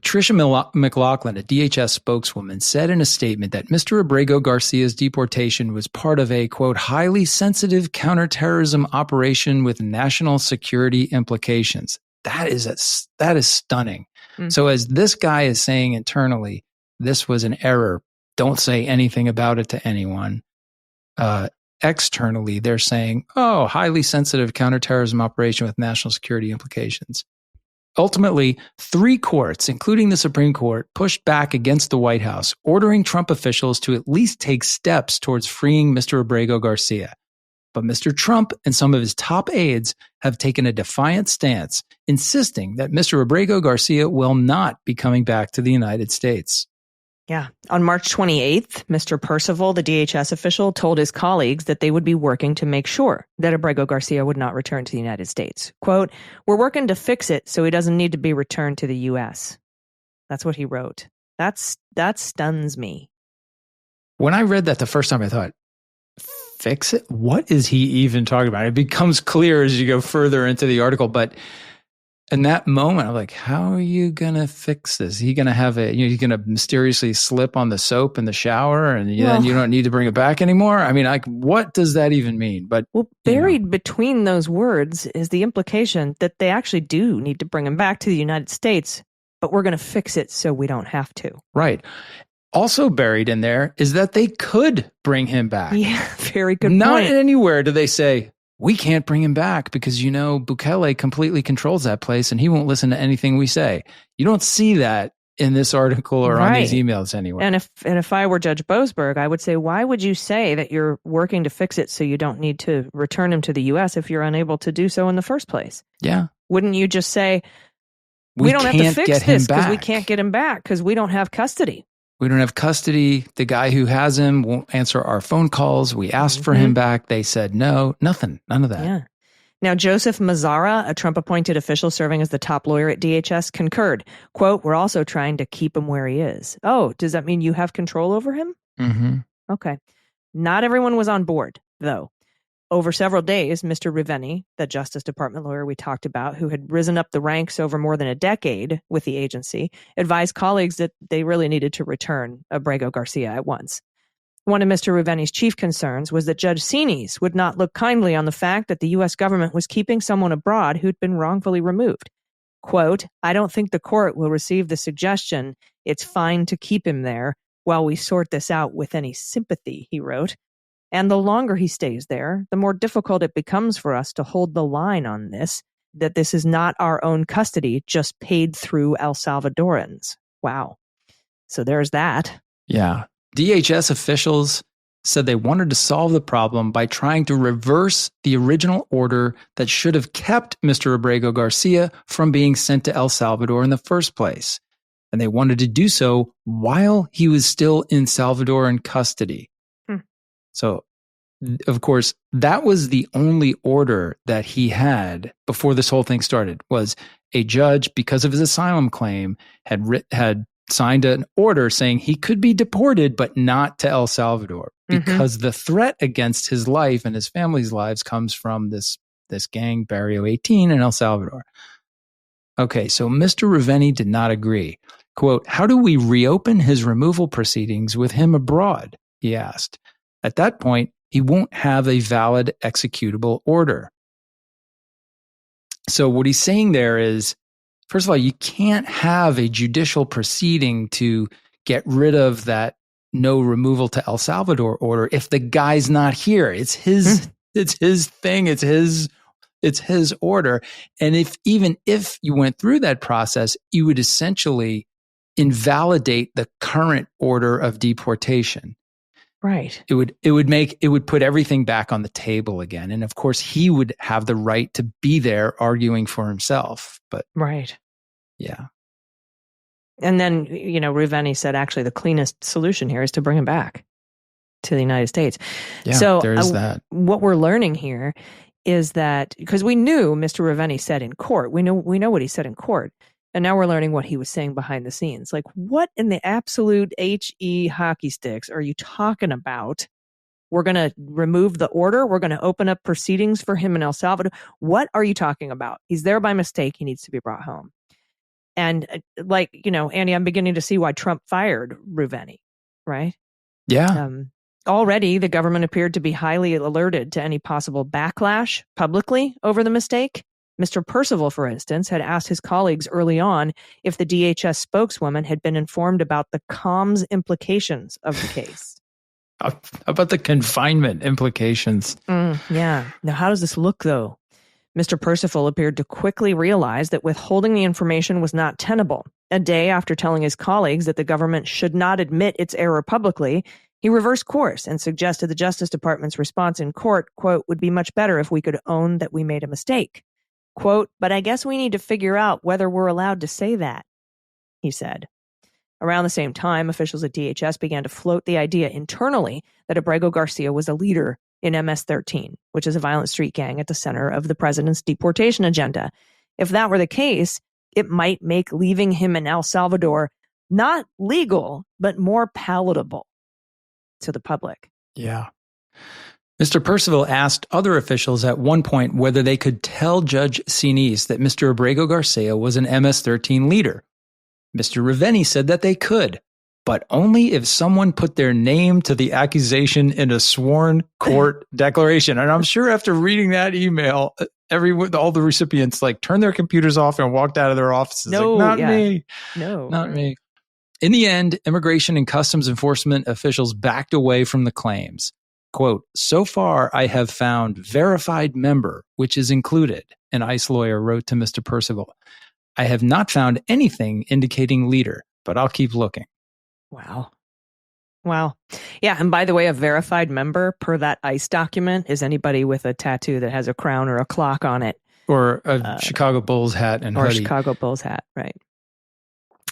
Tricia McLaughlin, a DHS spokeswoman, said in a statement that Mr. Abrego Garcia's deportation was part of a, quote, highly sensitive counterterrorism operation with national security implications. That is stunning. So as this guy is saying internally, this was an error. Don't say anything about it to anyone. Externally, they're saying, oh, highly sensitive counterterrorism operation with national security implications. Ultimately, 3 courts, including the Supreme Court, pushed back against the White House, ordering Trump officials to at least take steps towards freeing Mr. Abrego Garcia. But Mr. Trump and some of his top aides have taken a defiant stance, insisting that Mr. Abrego Garcia will not be coming back to the United States. Yeah. On March 28th, Mr. Percival, the DHS official, told his colleagues that they would be working to make sure that Abrego Garcia would not return to the United States. Quote, we're working to fix it so he doesn't need to be returned to the U.S. That's what he wrote. That stuns me. When I read that the first time, I thought, fix it? What is he even talking about? It becomes clear as you go further into the article, but in that moment, I'm like, how are you going to fix this? He going to have he's going to mysteriously slip on the soap in the shower and then you don't need to bring it back anymore. I mean, like, what does that even mean? But buried between those words is the implication that they actually do need to bring him back to the United States, but we're going to fix it so we don't have to. Right. Also buried in there is that they could bring him back. Yeah, very good Not point. anywhere do they say, we can't bring him back because, Bukele completely controls that place and he won't listen to anything we say. You don't see that in this article or on these emails anywhere. And if I were Judge Boasberg, I would say, why would you say that you're working to fix it so you don't need to return him to the U.S. if you're unable to do so in the first place? Yeah. Wouldn't you just say, we don't have to fix this because we can't get him back because we don't have custody? We don't have custody. The guy who has him won't answer our phone calls. We asked for him back. They said no, nothing, none of that. Yeah. Now, Joseph Mazzara, a Trump-appointed official serving as the top lawyer at DHS, concurred. Quote, we're also trying to keep him where he is. Oh, does that mean you have control over him? Mm-hmm. Okay. Not everyone was on board, though. Over several days, Mr. Riveni, the Justice Department lawyer we talked about, who had risen up the ranks over more than a decade with the agency, advised colleagues that they really needed to return Abrego Garcia at once. One of Mr. Riveni's chief concerns was that Judge Sines would not look kindly on the fact that the U.S. government was keeping someone abroad who'd been wrongfully removed. Quote, I don't think the court will receive the suggestion it's fine to keep him there while we sort this out with any sympathy, he wrote. And the longer he stays there, the more difficult it becomes for us to hold the line on this, that this is not our own custody, just paid through El Salvadorans. Wow. So there's that. Yeah. DHS officials said they wanted to solve the problem by trying to reverse the original order that should have kept Mr. Abrego Garcia from being sent to El Salvador in the first place. And they wanted to do so while he was still in Salvadoran custody. So, of course, that was the only order that he had before this whole thing started, was a judge, because of his asylum claim, had signed an order saying he could be deported, but not to El Salvador, because the threat against his life and his family's lives comes from this gang, Barrio 18 in El Salvador. Okay, so Mr. Riveni did not agree. Quote, how do we reopen his removal proceedings with him abroad? He asked. At that point, he won't have a valid executable order. So what he's saying there is, first of all, you can't have a judicial proceeding to get rid of that no removal to El Salvador order if the guy's not here. It's his thing. It's his order. And even if you went through that process, you would essentially invalidate the current order of deportation. Right. It would put everything back on the table again. And of course, he would have the right to be there arguing for himself. But right. Yeah. And then, Riveni said actually the cleanest solution here is to bring him back to the United States. Yeah, so there is that. What we're learning here is that, because we knew Mr. Riveni said in court, we know what he said in court. And now we're learning what he was saying behind the scenes. Like, what in the absolute HE hockey sticks are you talking about? We're going to remove the order. We're going to open up proceedings for him in El Salvador. What are you talking about? He's there by mistake. He needs to be brought home. And Andy, I'm beginning to see why Trump fired Riveni, right? Yeah. Already, the government appeared to be highly alerted to any possible backlash publicly over the mistake. Mr. Percival, for instance, had asked his colleagues early on if the DHS spokeswoman had been informed about the comms implications of the case. How about the confinement implications? Yeah. Now, how does this look, though? Mr. Percival appeared to quickly realize that withholding the information was not tenable. A day after telling his colleagues that the government should not admit its error publicly, he reversed course and suggested the Justice Department's response in court, quote, would be much better if we could own that we made a mistake. Quote, but I guess we need to figure out whether we're allowed to say that, he said. Around the same time, officials at DHS began to float the idea internally that Abrego Garcia was a leader in MS-13, which is a violent street gang at the center of the president's deportation agenda. If that were the case, it might make leaving him in El Salvador not legal, but more palatable to the public. Yeah. Mr. Percival asked other officials at one point whether they could tell Judge Sinise that Mr. Abrego Garcia was an MS-13 leader. Mr. Ravenni said that they could, but only if someone put their name to the accusation in a sworn court declaration. And I'm sure after reading that email, all the recipients like turned their computers off and walked out of their offices. No, like, me. No, not me. In the end, Immigration and Customs Enforcement officials backed away from the claims. Quote, so far, I have found verified member, which is included, an ICE lawyer wrote to Mr. Percival. I have not found anything indicating leader, but I'll keep looking. Wow. Yeah. And by the way, a verified member per that ICE document is anybody with a tattoo that has a crown or a clock on it. Or a Chicago Bulls hat and hoodie. Or a Chicago Bulls hat, right.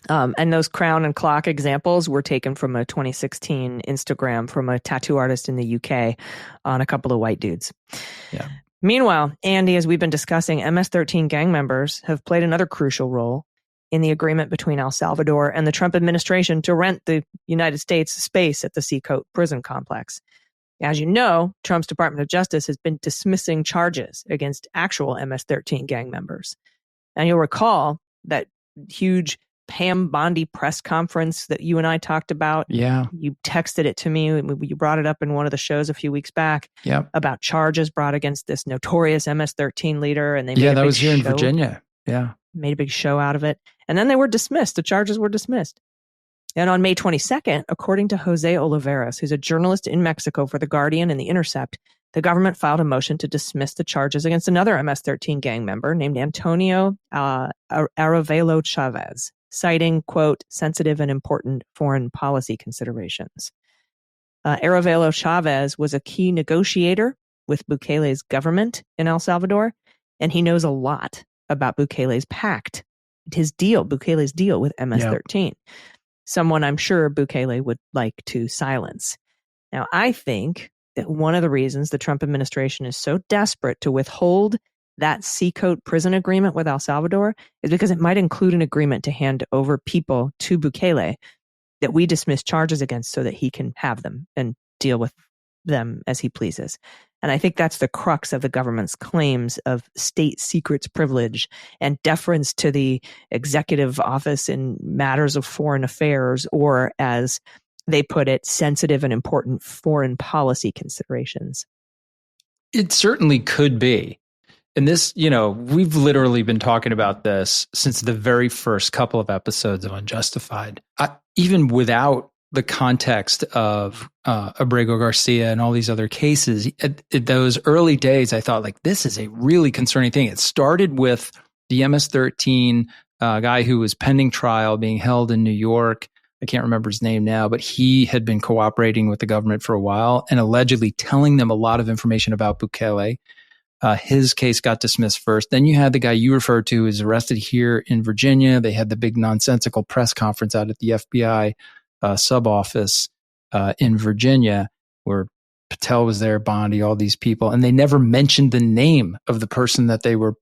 And those crown and clock examples were taken from a 2016 Instagram from a tattoo artist in the UK on a couple of white dudes. Yeah. Meanwhile, Andy, as we've been discussing, MS-13 gang members have played another crucial role in the agreement between El Salvador and the Trump administration to rent the United States space at the Seacoast prison complex. As you know, Trump's Department of Justice has been dismissing charges against actual MS-13 gang members. And you'll recall that huge Pam Bondi press conference that you and I talked about. Yeah. You texted it to me. You brought it up in one of the shows a few weeks back about charges brought against this notorious MS-13 leader. And they made that was here in Virginia. Yeah. Made a big show out of it. And then they were dismissed. The charges were dismissed. And on May 22nd, according to Jose Oliveras, who's a journalist in Mexico for The Guardian and The Intercept, the government filed a motion to dismiss the charges against another MS-13 gang member named Antonio Arevalo Chavez, citing, quote, sensitive and important foreign policy considerations. Arevalo Chavez was a key negotiator with Bukele's government in El Salvador, and he knows a lot about Bukele's pact, Bukele's deal with MS-13. Yep. Someone I'm sure Bukele would like to silence. Now, I think that one of the reasons the Trump administration is so desperate to withhold that Seacoast prison agreement with El Salvador is because it might include an agreement to hand over people to Bukele that we dismiss charges against so that he can have them and deal with them as he pleases. And I think that's the crux of the government's claims of state secrets privilege and deference to the executive office in matters of foreign affairs, or as they put it, sensitive and important foreign policy considerations. It certainly could be. And this, we've literally been talking about this since the very first couple of episodes of Unjustified. Even without the context of Abrego Garcia and all these other cases, at those early days, I thought, this is a really concerning thing. It started with the MS-13 guy who was pending trial being held in New York. I can't remember his name now, but he had been cooperating with the government for a while and allegedly telling them a lot of information about Bukele. His case got dismissed first. Then you had the guy you referred to who was arrested here in Virginia. They had the big nonsensical press conference out at the FBI sub office in Virginia, where Patel was there, Bondi, all these people, and they never mentioned the name of the person that they were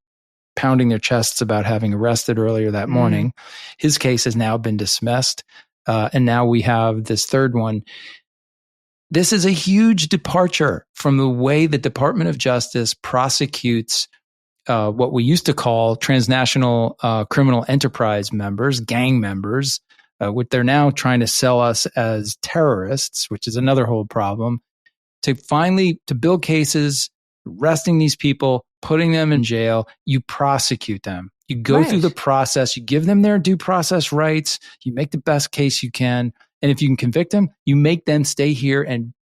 pounding their chests about having arrested earlier that morning. His case has now been dismissed, and now we have this third one. This is a huge departure from the way the Department of Justice prosecutes what we used to call transnational criminal enterprise members, gang members, what they're now trying to sell us as terrorists, which is another whole problem, to build cases, arresting these people, putting them in jail. You prosecute them. You go through the process. You give them their due process rights. You make the best case you can. And if you can convict them, you make them stay here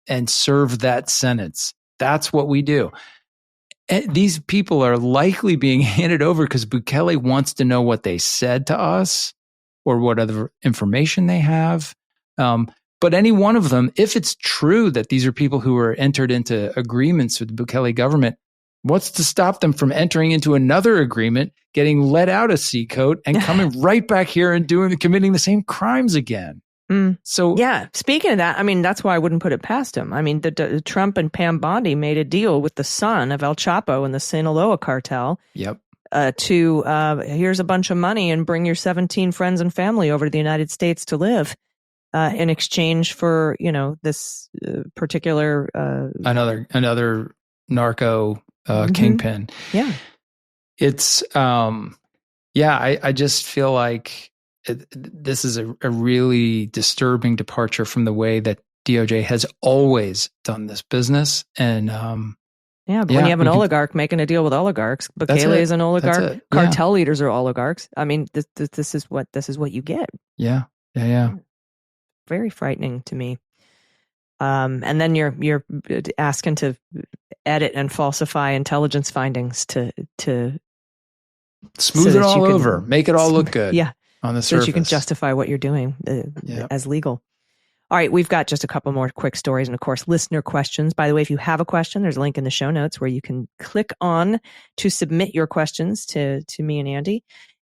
and serve that sentence. That's what we do. And these people are likely being handed over because Bukele wants to know what they said to us or what other information they have. But any one of them, if it's true that these are people who are entered into agreements with the Bukele government, what's to stop them from entering into another agreement, getting let out of Seacoast and coming right back here and committing the same crimes again? So yeah, speaking of that, that's why I wouldn't put it past him. The Trump and Pam Bondi made a deal with the son of El Chapo and the Sinaloa cartel. Yep. Here's a bunch of money and bring your 17 friends and family over to the United States to live. in exchange for, this particular another narco kingpin. Yeah. It's I just feel like this is a really disturbing departure from the way that DOJ has always done this business. And but when you have an oligarch making a deal with oligarchs, Bukele is an oligarch, cartel leaders are oligarchs. I mean, this is what you get. Yeah. Very frightening to me. And then you're asking to edit and falsify intelligence findings to smooth it all over, make it all look good. Yeah, on the so surface, that you can justify what you're doing as legal. All right, we've got just a couple more quick stories and, of course, listener questions. By the way, if you have a question, there's a link in the show notes where you can click on to submit your questions to me and Andy.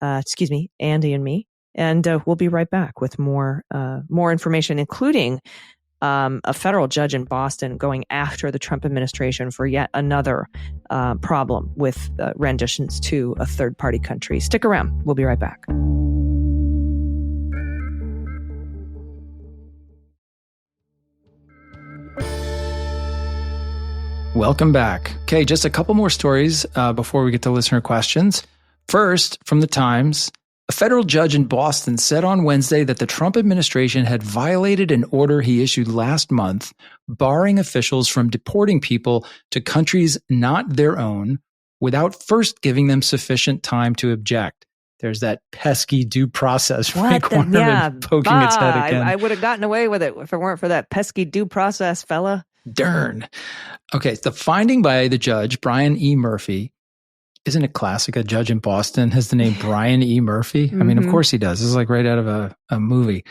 Andy and me. And we'll be right back with more information, including a federal judge in Boston going after the Trump administration for yet another problem with renditions to a third-party country. Stick around. We'll be right back. Welcome back. Okay, just a couple more stories before we get to listener questions. First, from the Times, a federal judge in Boston said on Wednesday that the Trump administration had violated an order he issued last month, barring officials from deporting people to countries not their own without first giving them sufficient time to object. There's that pesky due process requirement poking its head again. I would have gotten away with it if it weren't for that pesky due process, fella. Darn. Okay, the finding by the judge, Brian E. Murphy. Isn't it classic? A judge in Boston has the name Brian E. Murphy. I mean, of course he does. This is like right out of a movie.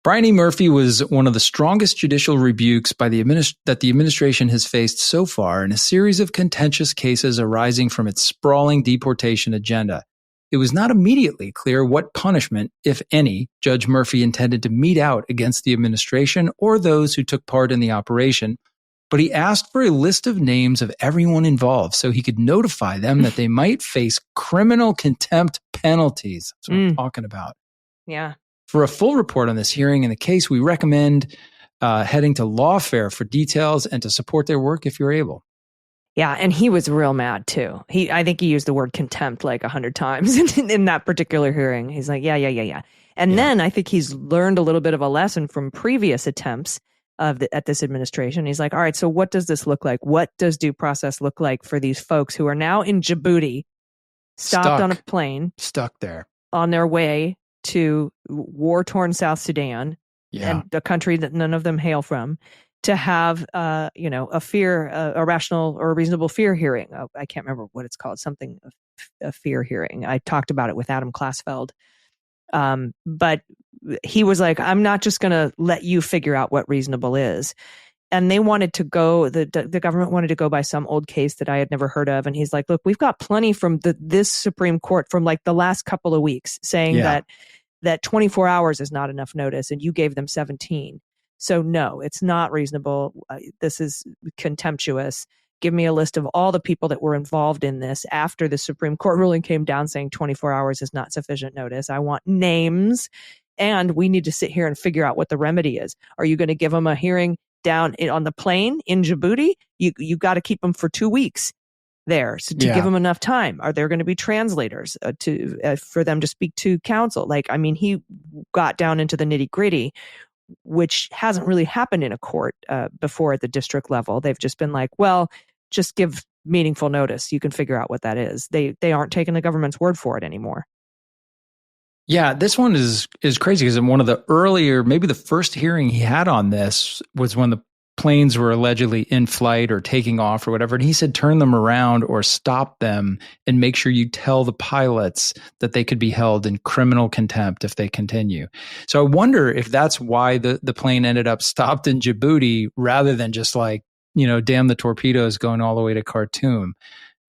Brian E. Murphy was one of the strongest judicial rebukes by that the administration has faced so far in a series of contentious cases arising from its sprawling deportation agenda. It was not immediately clear what punishment, if any, Judge Murphy intended to mete out against the administration or those who took part in the operation, but he asked for a list of names of everyone involved so he could notify them that they might face criminal contempt penalties. That's what I'm talking about. Yeah. For a full report on this hearing and the case, we recommend heading to Lawfare for details and to support their work if you're able. Yeah, and he was real mad too. I think he used the word contempt like 100 times in that particular hearing. He's like, yeah. And then I think he's learned a little bit of a lesson from previous attempts at this administration. He's like, all right, so what does this look like? What does due process look like for these folks who are now in Djibouti, stopped on a plane, stuck there on their way to war-torn South Sudan, and a country that none of them hail from, to have a rational or reasonable fear hearing. I can't remember what it's called, something a fear hearing. I talked about it with Adam Klasfeld. But he was like, I'm not just going to let you figure out what reasonable is. And they wanted to go, the government wanted to go by some old case that I had never heard of. And he's like, look, we've got plenty from this Supreme Court from like the last couple of weeks saying that 24 hours is not enough notice and you gave them 17. So no, it's not reasonable. This is contemptuous. Give me a list of all the people that were involved in this after the Supreme Court ruling came down saying 24 hours is not sufficient notice. I want names, and we need to sit here and figure out what the remedy is. Are you going to give them a hearing down on the plane in Djibouti? You got to keep them for 2 weeks there to give them enough time. Are there going to be translators for them to speak to counsel? Like, I mean, he got down into the nitty gritty, which hasn't really happened in a court before at the district level. They've just been like, well, just give meaningful notice. You can figure out what that is. They aren't taking the government's word for it anymore. Yeah, this one is crazy because in one of the earlier, maybe the first hearing he had on this was when the planes were allegedly in flight or taking off or whatever. And he said, turn them around or stop them and make sure you tell the pilots that they could be held in criminal contempt if they continue. So I wonder if that's why the plane ended up stopped in Djibouti rather than just like, damn the torpedoes going all the way to Khartoum.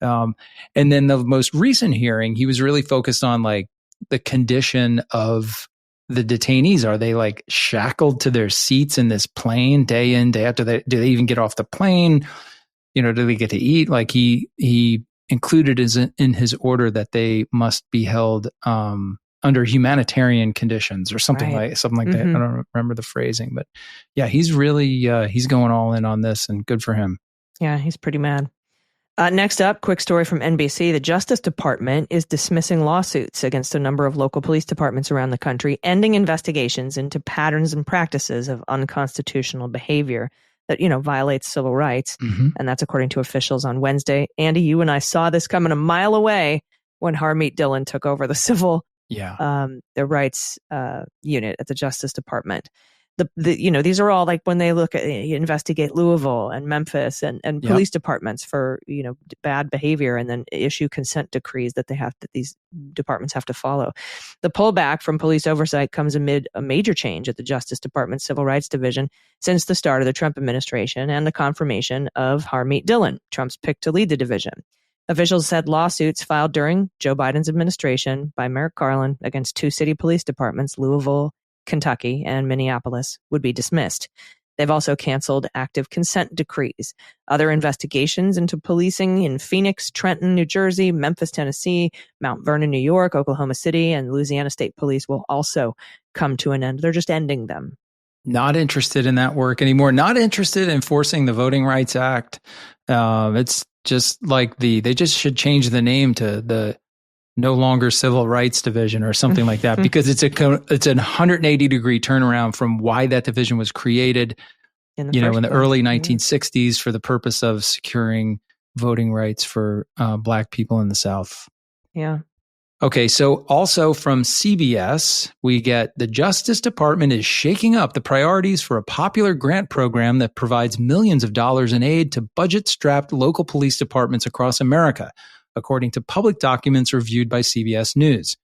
And then the most recent hearing, he was really focused on like the condition of the detainees. Are they like shackled to their seats in this plane day in, day out? Do they even get off the plane? Do they get to eat? Like he included in his order that they must be held under humanitarian conditions or something Right. like that. I don't remember the phrasing, but yeah, he's really he's going all in on this, and good for him. Yeah, he's pretty mad. Next up, quick story from NBC. The Justice Department is dismissing lawsuits against a number of local police departments around the country, ending investigations into patterns and practices of unconstitutional behavior that, violates civil rights. And that's according to officials on Wednesday. Andy, you and I saw this coming a mile away when Harmeet Dillon took over the civil the rights unit at the Justice Department. These are all like when they look at investigate Louisville and Memphis and police departments for bad behavior, and then issue consent decrees that these departments have to follow. The pullback from police oversight comes amid a major change at the Justice Department's Civil Rights Division since the start of the Trump administration and the confirmation of Harmeet Dillon, Trump's pick to lead the division. Officials said lawsuits filed during Joe Biden's administration by Merrick Garland against two city police departments, Louisville, Kentucky, and Minneapolis, would be dismissed. They've also canceled active consent decrees. Other investigations into policing in Phoenix, Trenton, New Jersey, Memphis, Tennessee, Mount Vernon, New York, Oklahoma City, and Louisiana State Police will also come to an end. They're just ending them. Not interested in that work anymore. Not interested in enforcing the Voting Rights Act. It's just like they just should change the name to the no longer Civil Rights Division or something like that, because it's a 180-degree turnaround from why that division was created in the early 1960s for the purpose of securing voting rights for Black people in the South. Yeah. Okay, so also from CBS, we get the Justice Department is shaking up the priorities for a popular grant program that provides millions of dollars in aid to budget-strapped local police departments across America, according to public documents reviewed by CBS News.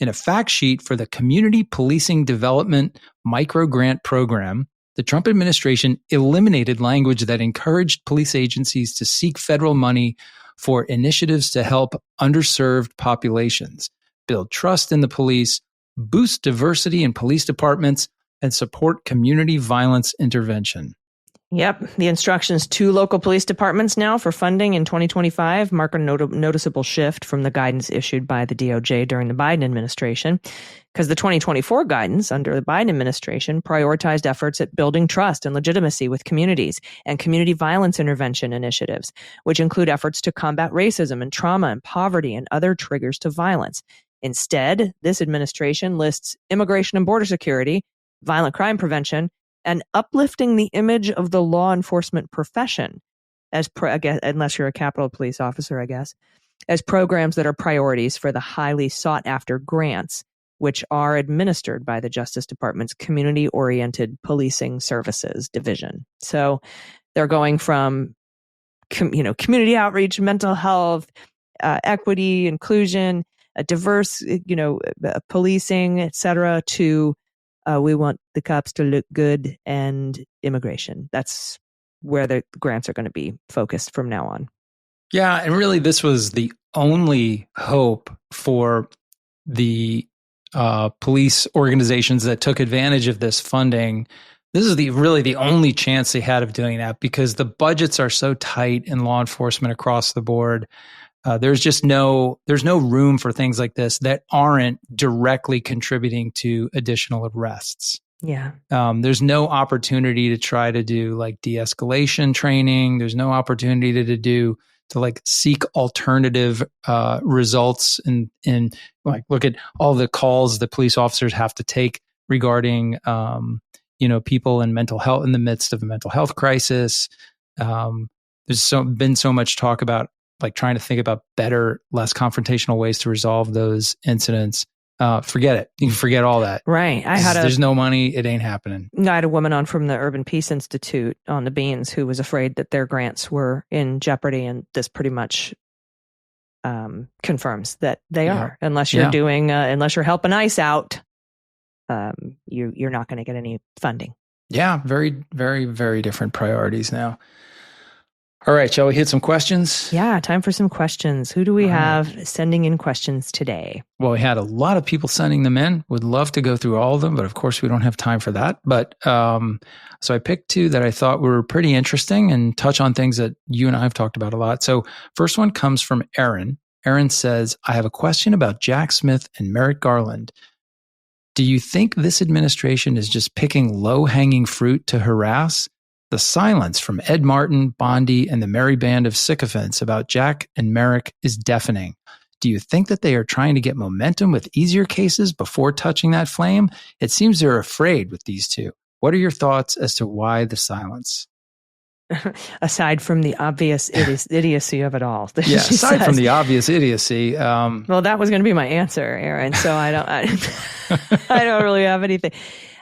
In a fact sheet for the Community Policing Development Micro-Grant Program, the Trump administration eliminated language that encouraged police agencies to seek federal money for initiatives to help underserved populations, build trust in the police, boost diversity in police departments, and support community violence intervention. Yep. The instructions to local police departments now for funding in 2025 mark a noticeable shift from the guidance issued by the DOJ during the Biden administration, because the 2024 guidance under the Biden administration prioritized efforts at building trust and legitimacy with communities and community violence intervention initiatives, which include efforts to combat racism and trauma and poverty and other triggers to violence. Instead, this administration lists immigration and border security, violent crime prevention, and uplifting the image of the law enforcement profession, unless you're a Capitol Police officer, I guess, as programs that are priorities for the highly sought-after grants, which are administered by the Justice Department's Community-Oriented Policing Services Division. So they're going from, community outreach, mental health, equity, inclusion, diverse, policing, et cetera, to we want the cops to look good and immigration. That's where the grants are going to be focused from now on. Yeah, and really this was the only hope for the police organizations that took advantage of this funding. This is really the only chance they had of doing that, because the budgets are so tight in law enforcement across the board. There's no room for things like this that aren't directly contributing to additional arrests. Yeah. There's no opportunity to try to do like de-escalation training. There's no opportunity to seek alternative results and like look at all the calls that police officers have to take regarding people in mental health in the midst of a mental health crisis. There's been so much talk about like trying to think about better, less confrontational ways to resolve those incidents. Forget it. You can forget all that. Right. There's no money. It ain't happening. I had a woman on from the Urban Peace Institute on the Beans who was afraid that their grants were in jeopardy. And this pretty much confirms that they are. Unless you're unless you're helping ICE out, you're not going to get any funding. Yeah. Very, very, very different priorities now. All right, shall we hit some questions? Yeah, time for some questions. Who do we have sending in questions today? Well, we had a lot of people sending them in. Would love to go through all of them, but of course we don't have time for that. But so I picked two that I thought were pretty interesting and touch on things that you and I have talked about a lot. So first one comes from Aaron. Aaron says, I have a question about Jack Smith and Merrick Garland. Do you think this administration is just picking low-hanging fruit to harass? The silence from Ed Martin, Bondi, and the merry band of sycophants about Jack and Merrick is deafening. Do you think that they are trying to get momentum with easier cases before touching that flame? It seems they're afraid with these two. What are your thoughts as to why the silence? Aside from the obvious idiocy of it all. Yeah, aside from the obvious idiocy. Well, that was going to be my answer, Aaron. So I don't really have anything.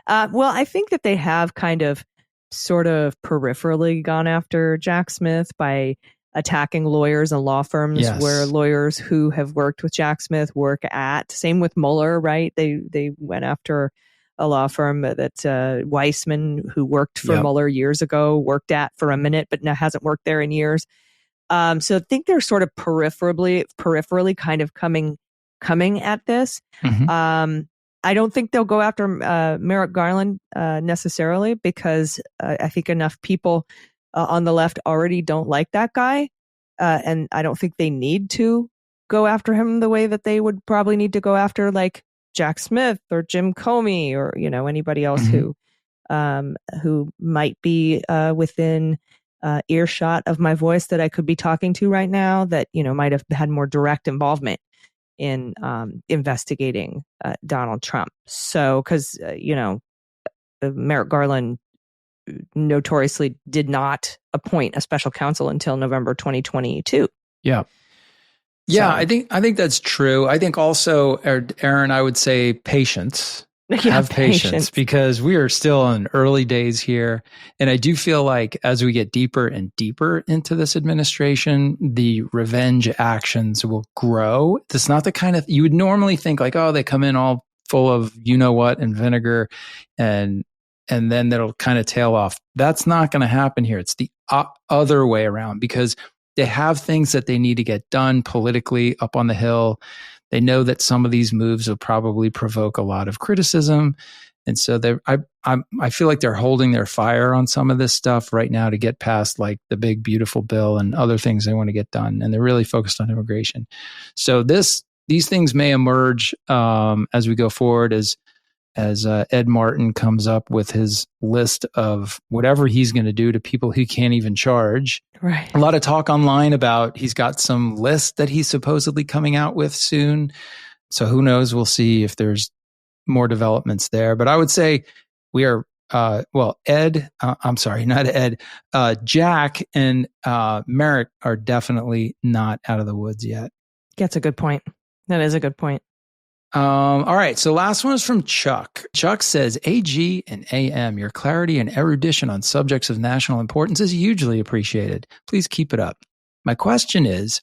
Well, I think that they have kind of sort of peripherally gone after Jack Smith by attacking lawyers and law firms where lawyers who have worked with Jack Smith work at. Same with Mueller, right? They went after a law firm that Weissman, who worked for Mueller years ago, worked at for a minute, but now hasn't worked there in years. So I think they're sort of peripherally kind of coming at this. Mm-hmm. I don't think they'll go after Merrick Garland necessarily, because I think enough people on the left already don't like that guy. And I don't think they need to go after him the way that they would probably need to go after like Jack Smith or Jim Comey or, anybody else mm-hmm. who might be within earshot of my voice that I could be talking to right now that, might have had more direct involvement in investigating Donald Trump. So, because, Merrick Garland notoriously did not appoint a special counsel until November 2022. Yeah. Yeah, so, I think that's true. I think also, Aaron, I would say patience. Have patience, because we are still in early days here. And I do feel like as we get deeper and deeper into this administration, the revenge actions will grow. It's not the kind of, you would normally think like, oh, they come in all full of you-know-what and vinegar and then that'll kind of tail off. That's not going to happen here. It's the other way around, because they have things that they need to get done politically up on the Hill. They know that some of these moves will probably provoke a lot of criticism. And so I feel like they're holding their fire on some of this stuff right now to get past like the big, beautiful bill and other things they want to get done. And they're really focused on immigration. So these things may emerge as we go forward as Ed Martin comes up with his list of whatever he's going to do to people he can't even charge. Right. A lot of talk online about he's got some list that he's supposedly coming out with soon. So who knows? We'll see if there's more developments there. But I would say we are, Jack and Merrick are definitely not out of the woods yet. That's a good point. That is a good point. All right. So last one is from Chuck. Chuck says, AG and AM, your clarity and erudition on subjects of national importance is hugely appreciated. Please keep it up. My question is,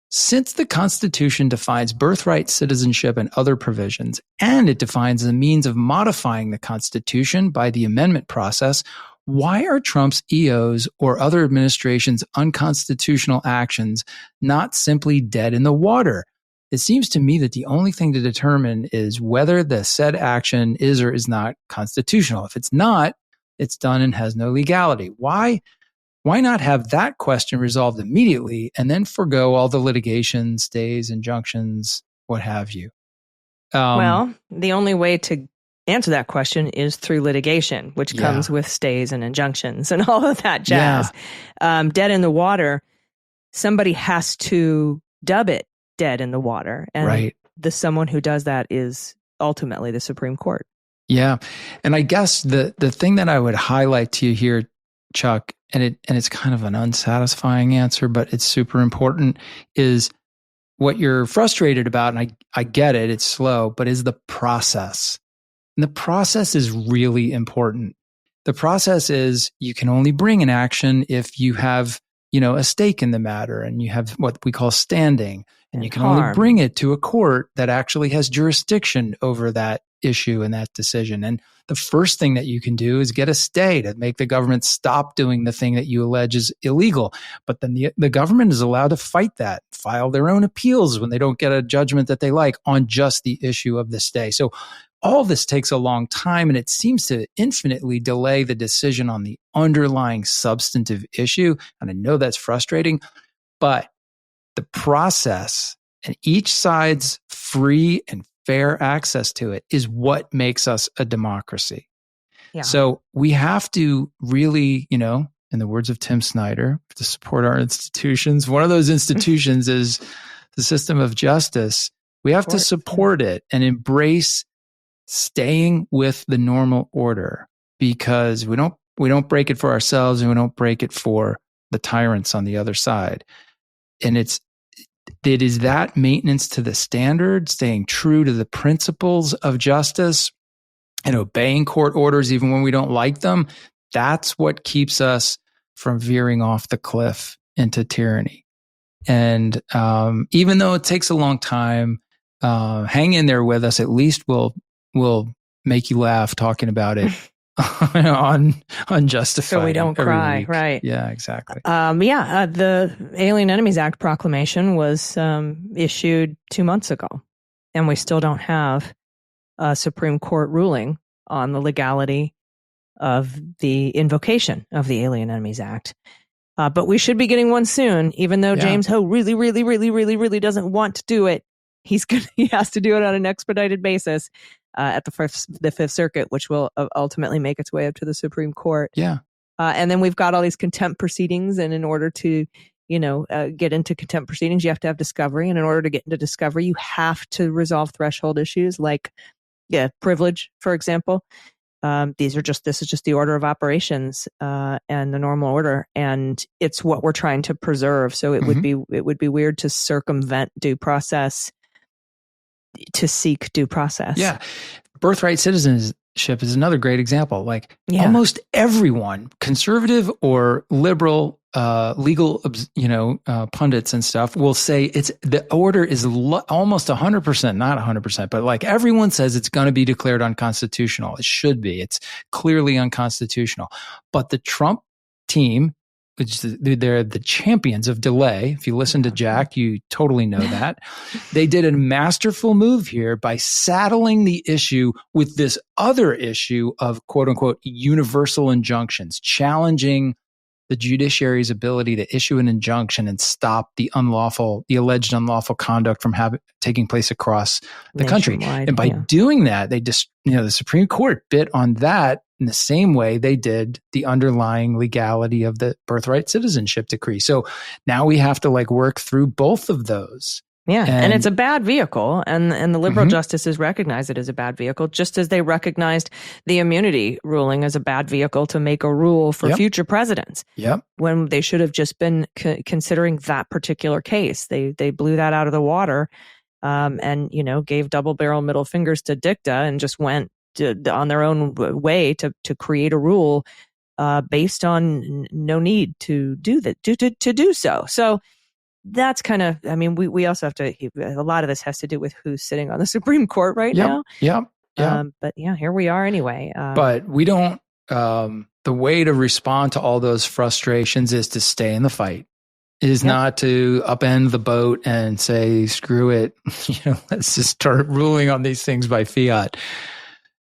since the Constitution defines birthright, citizenship, and other provisions, and it defines the means of modifying the Constitution by the amendment process, why are Trump's EOs or other administrations' unconstitutional actions not simply dead in the water? It seems to me that the only thing to determine is whether the said action is or is not constitutional. If it's not, it's done and has no legality. Why not have that question resolved immediately and then forgo all the litigation, stays, injunctions, what have you? Well, the only way to answer that question is through litigation, which comes with stays and injunctions and all of that jazz. Yeah. Dead in the water, somebody has to dub it dead in the water. And the someone who does that is ultimately the Supreme Court. Yeah. And I guess the thing that I would highlight to you here, Chuck, and it's kind of an unsatisfying answer, but it's super important, is what you're frustrated about, and I get it, it's slow, but is the process. And the process is really important. The process is you can only bring an action if you have, a stake in the matter and you have what we call standing. And you can only bring it to a court that actually has jurisdiction over that issue and that decision. And the first thing that you can do is get a stay to make the government stop doing the thing that you allege is illegal. But then the government is allowed to fight that, file their own appeals when they don't get a judgment that they like on just the issue of the stay. So all this takes a long time, and it seems to infinitely delay the decision on the underlying substantive issue. And I know that's frustrating, but the process And each side's free and fair access to it is what makes us a democracy. Yeah. So we have to really, in the words of Tim Snyder, to support our institutions. One of those institutions is the system of justice. We have to support it and embrace staying with the normal order, because we don't break it for ourselves, and we don't break it for the tyrants on the other side. And it is that maintenance to the standard, staying true to the principles of justice and obeying court orders even when we don't like them. That's what keeps us from veering off the cliff into tyranny. And even though it takes a long time, hang in there with us. At least we'll make you laugh talking about it on Justified. So we don't cry, week. right? Yeah, exactly. The Alien Enemies Act proclamation was issued 2 months ago, and we still don't have a Supreme Court ruling on the legality of the invocation of the Alien Enemies Act. But we should be getting one soon, even though James Ho really, really, really, really, really doesn't want to do it. He has to do it on an expedited basis at the Fifth Circuit, which will ultimately make its way up to the Supreme Court. Yeah. And then we've got all these contempt proceedings, and in order to, get into contempt proceedings, you have to have discovery, and in order to get into discovery, you have to resolve threshold issues like, privilege, for example. This is just the order of operations and the normal order, and it's what we're trying to preserve. So it would be weird to circumvent due process to seek due process. Yeah. Birthright citizenship is another great example. Like almost everyone, conservative or liberal, legal, pundits and stuff will say the order is almost 100%, not 100%, but like everyone says it's going to be declared unconstitutional. It should be. It's clearly unconstitutional. But the Trump team, which they're the champions of delay. If you listen to Jack, you totally know that. They did a masterful move here by saddling the issue with this other issue of quote unquote universal injunctions, challenging the judiciary's ability to issue an injunction and stop the alleged unlawful conduct from taking place across the country. And by doing that, they just, the Supreme Court bit on that in the same way they did the underlying legality of the birthright citizenship decree. So now we have to work through both of those. Yeah, and it's a bad vehicle, and the liberal justices recognize it as a bad vehicle, just as they recognized the immunity ruling as a bad vehicle to make a rule for future presidents. Yep. When they should have just been considering that particular case. They blew that out of the water, and gave double barrel middle fingers to dicta and just went on their own way to create a rule based on no need to do that to do so. So. That's kind of, we also have to, a lot of this has to do with who's sitting on the Supreme Court right now. Yeah. But here we are anyway. But we don't, the way to respond to all those frustrations is to stay in the fight, is not to upend the boat and say, screw it. Let's just start ruling on these things by fiat.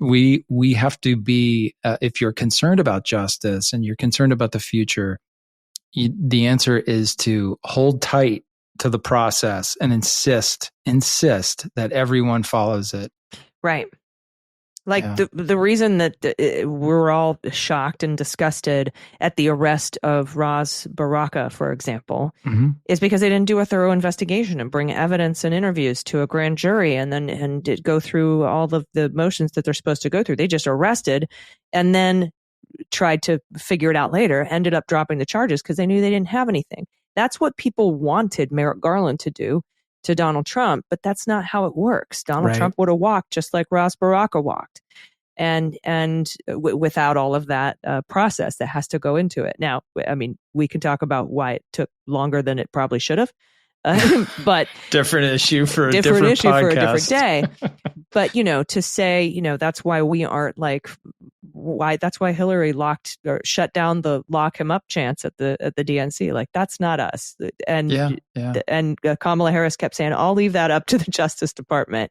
We have to be, if you're concerned about justice and you're concerned about the future, the answer is to hold tight to the process and insist that everyone follows it. Right. The reason that we're all shocked and disgusted at the arrest of Ras Baraka, for example, is because they didn't do a thorough investigation and bring evidence and interviews to a grand jury and did go through all of the motions that they're supposed to go through. They just arrested and then tried to figure it out later, ended up dropping the charges because they knew they didn't have anything. That's what people wanted Merrick Garland to do to Donald Trump, but that's not how it works. Donald Trump would have walked just like Ras Baraka walked, and without all of that process that has to go into it. Now, we can talk about why it took longer than it probably should have, but different issue for a different podcast. For a different day. But to say that's why we aren't that's why Hillary shut down the lock him up chance at the DNC. That's not us. And and Kamala Harris kept saying, I'll leave that up to the Justice Department.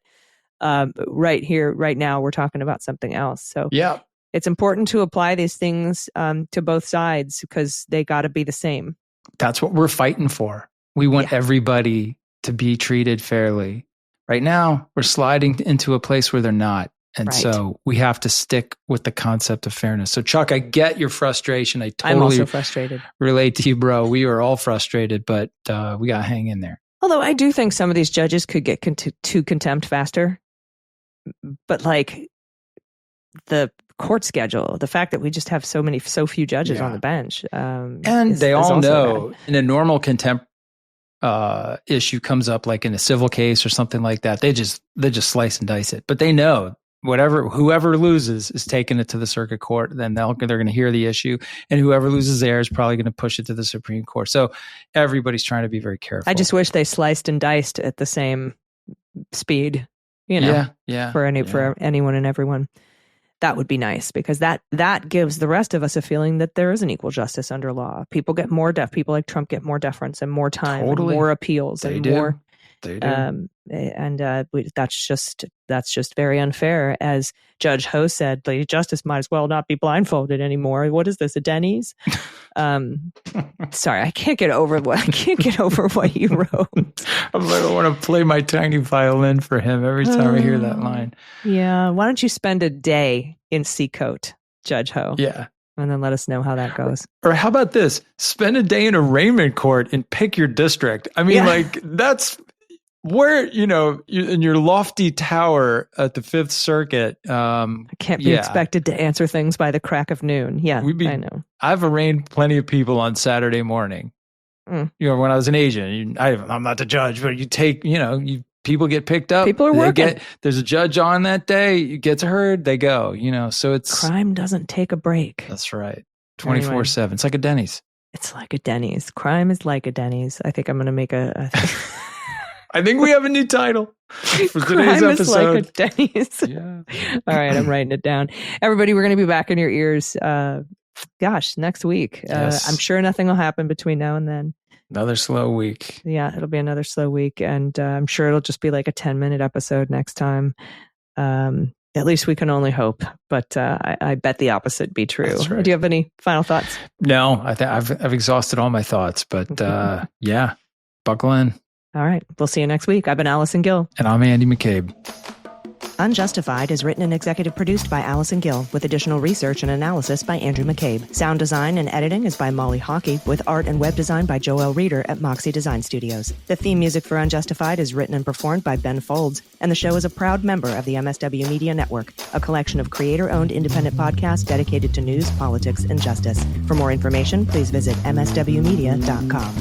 Right here, right now, we're talking about something else. So it's important to apply these things to both sides because they got to be the same. That's what we're fighting for. We want everybody to be treated fairly. Right now, we're sliding into a place where they're not. And so we have to stick with the concept of fairness. So Chuck, I get your frustration. I'm also frustrated. Relate to you, bro. We are all frustrated, but we got to hang in there. Although I do think some of these judges could get to contempt faster. But like the court schedule, the fact that we just have so few judges on the bench. And they all know in a normal contempt issue comes up like in a civil case or something like that. They just slice and dice it. But they know whoever loses is taking it to the circuit court, then they're going to hear the issue, and whoever loses there is probably going to push it to the Supreme Court. So everybody's trying to be very careful. I just wish they sliced and diced at the same speed, for anyone and everyone. That would be nice, because that gives the rest of us a feeling that there is an equal justice under law. People get more people like Trump get more deference and more time, and more appeals, They do. That's just very unfair. As Judge Ho said, Lady Justice might as well not be blindfolded anymore. What is this, a Denny's? Sorry, I can't get over what you wrote. I want to play my tiny violin for him every time I hear that line. Yeah, why don't you spend a day in Seacoat, Judge Ho? Yeah. And then let us know how that goes. Or how about this? Spend a day in arraignment court and pick your district. I mean, that's where, in your lofty tower at the Fifth Circuit. I can't be expected to answer things by the crack of noon. Yeah, I know. I've arraigned plenty of people on Saturday morning. When I was an agent, I'm not the judge, but you take, people get picked up. People are working. There's a judge on that day. It gets heard. They go. So it's crime doesn't take a break. That's right. 24/7. It's like a Denny's. It's like a Denny's. Crime is like a Denny's. I think I'm going to make I think we have a new title for today's Crime episode. Is like a Denny's. Yeah. All right, I'm writing it down. Everybody, we're going to be back in your ears. Next week. Yes. I'm sure nothing will happen between now and then. Another slow week. Yeah, it'll be another slow week, and I'm sure it'll just be like a 10-minute episode next time. At least we can only hope, but I bet the opposite be true. That's right. Do you have any final thoughts? No, I've exhausted all my thoughts, but buckle in. All right. We'll see you next week. I've been Allison Gill. And I'm Andy McCabe. Unjustified is written and executive produced by Allison Gill, with additional research and analysis by Andrew McCabe. Sound design and editing is by Molly Hockey, with art and web design by Joel Reeder at Moxie Design Studios. The theme music for Unjustified is written and performed by Ben Folds, and the show is a proud member of the MSW Media Network, a collection of creator-owned independent podcasts dedicated to news, politics, and justice. For more information, please visit mswmedia.com.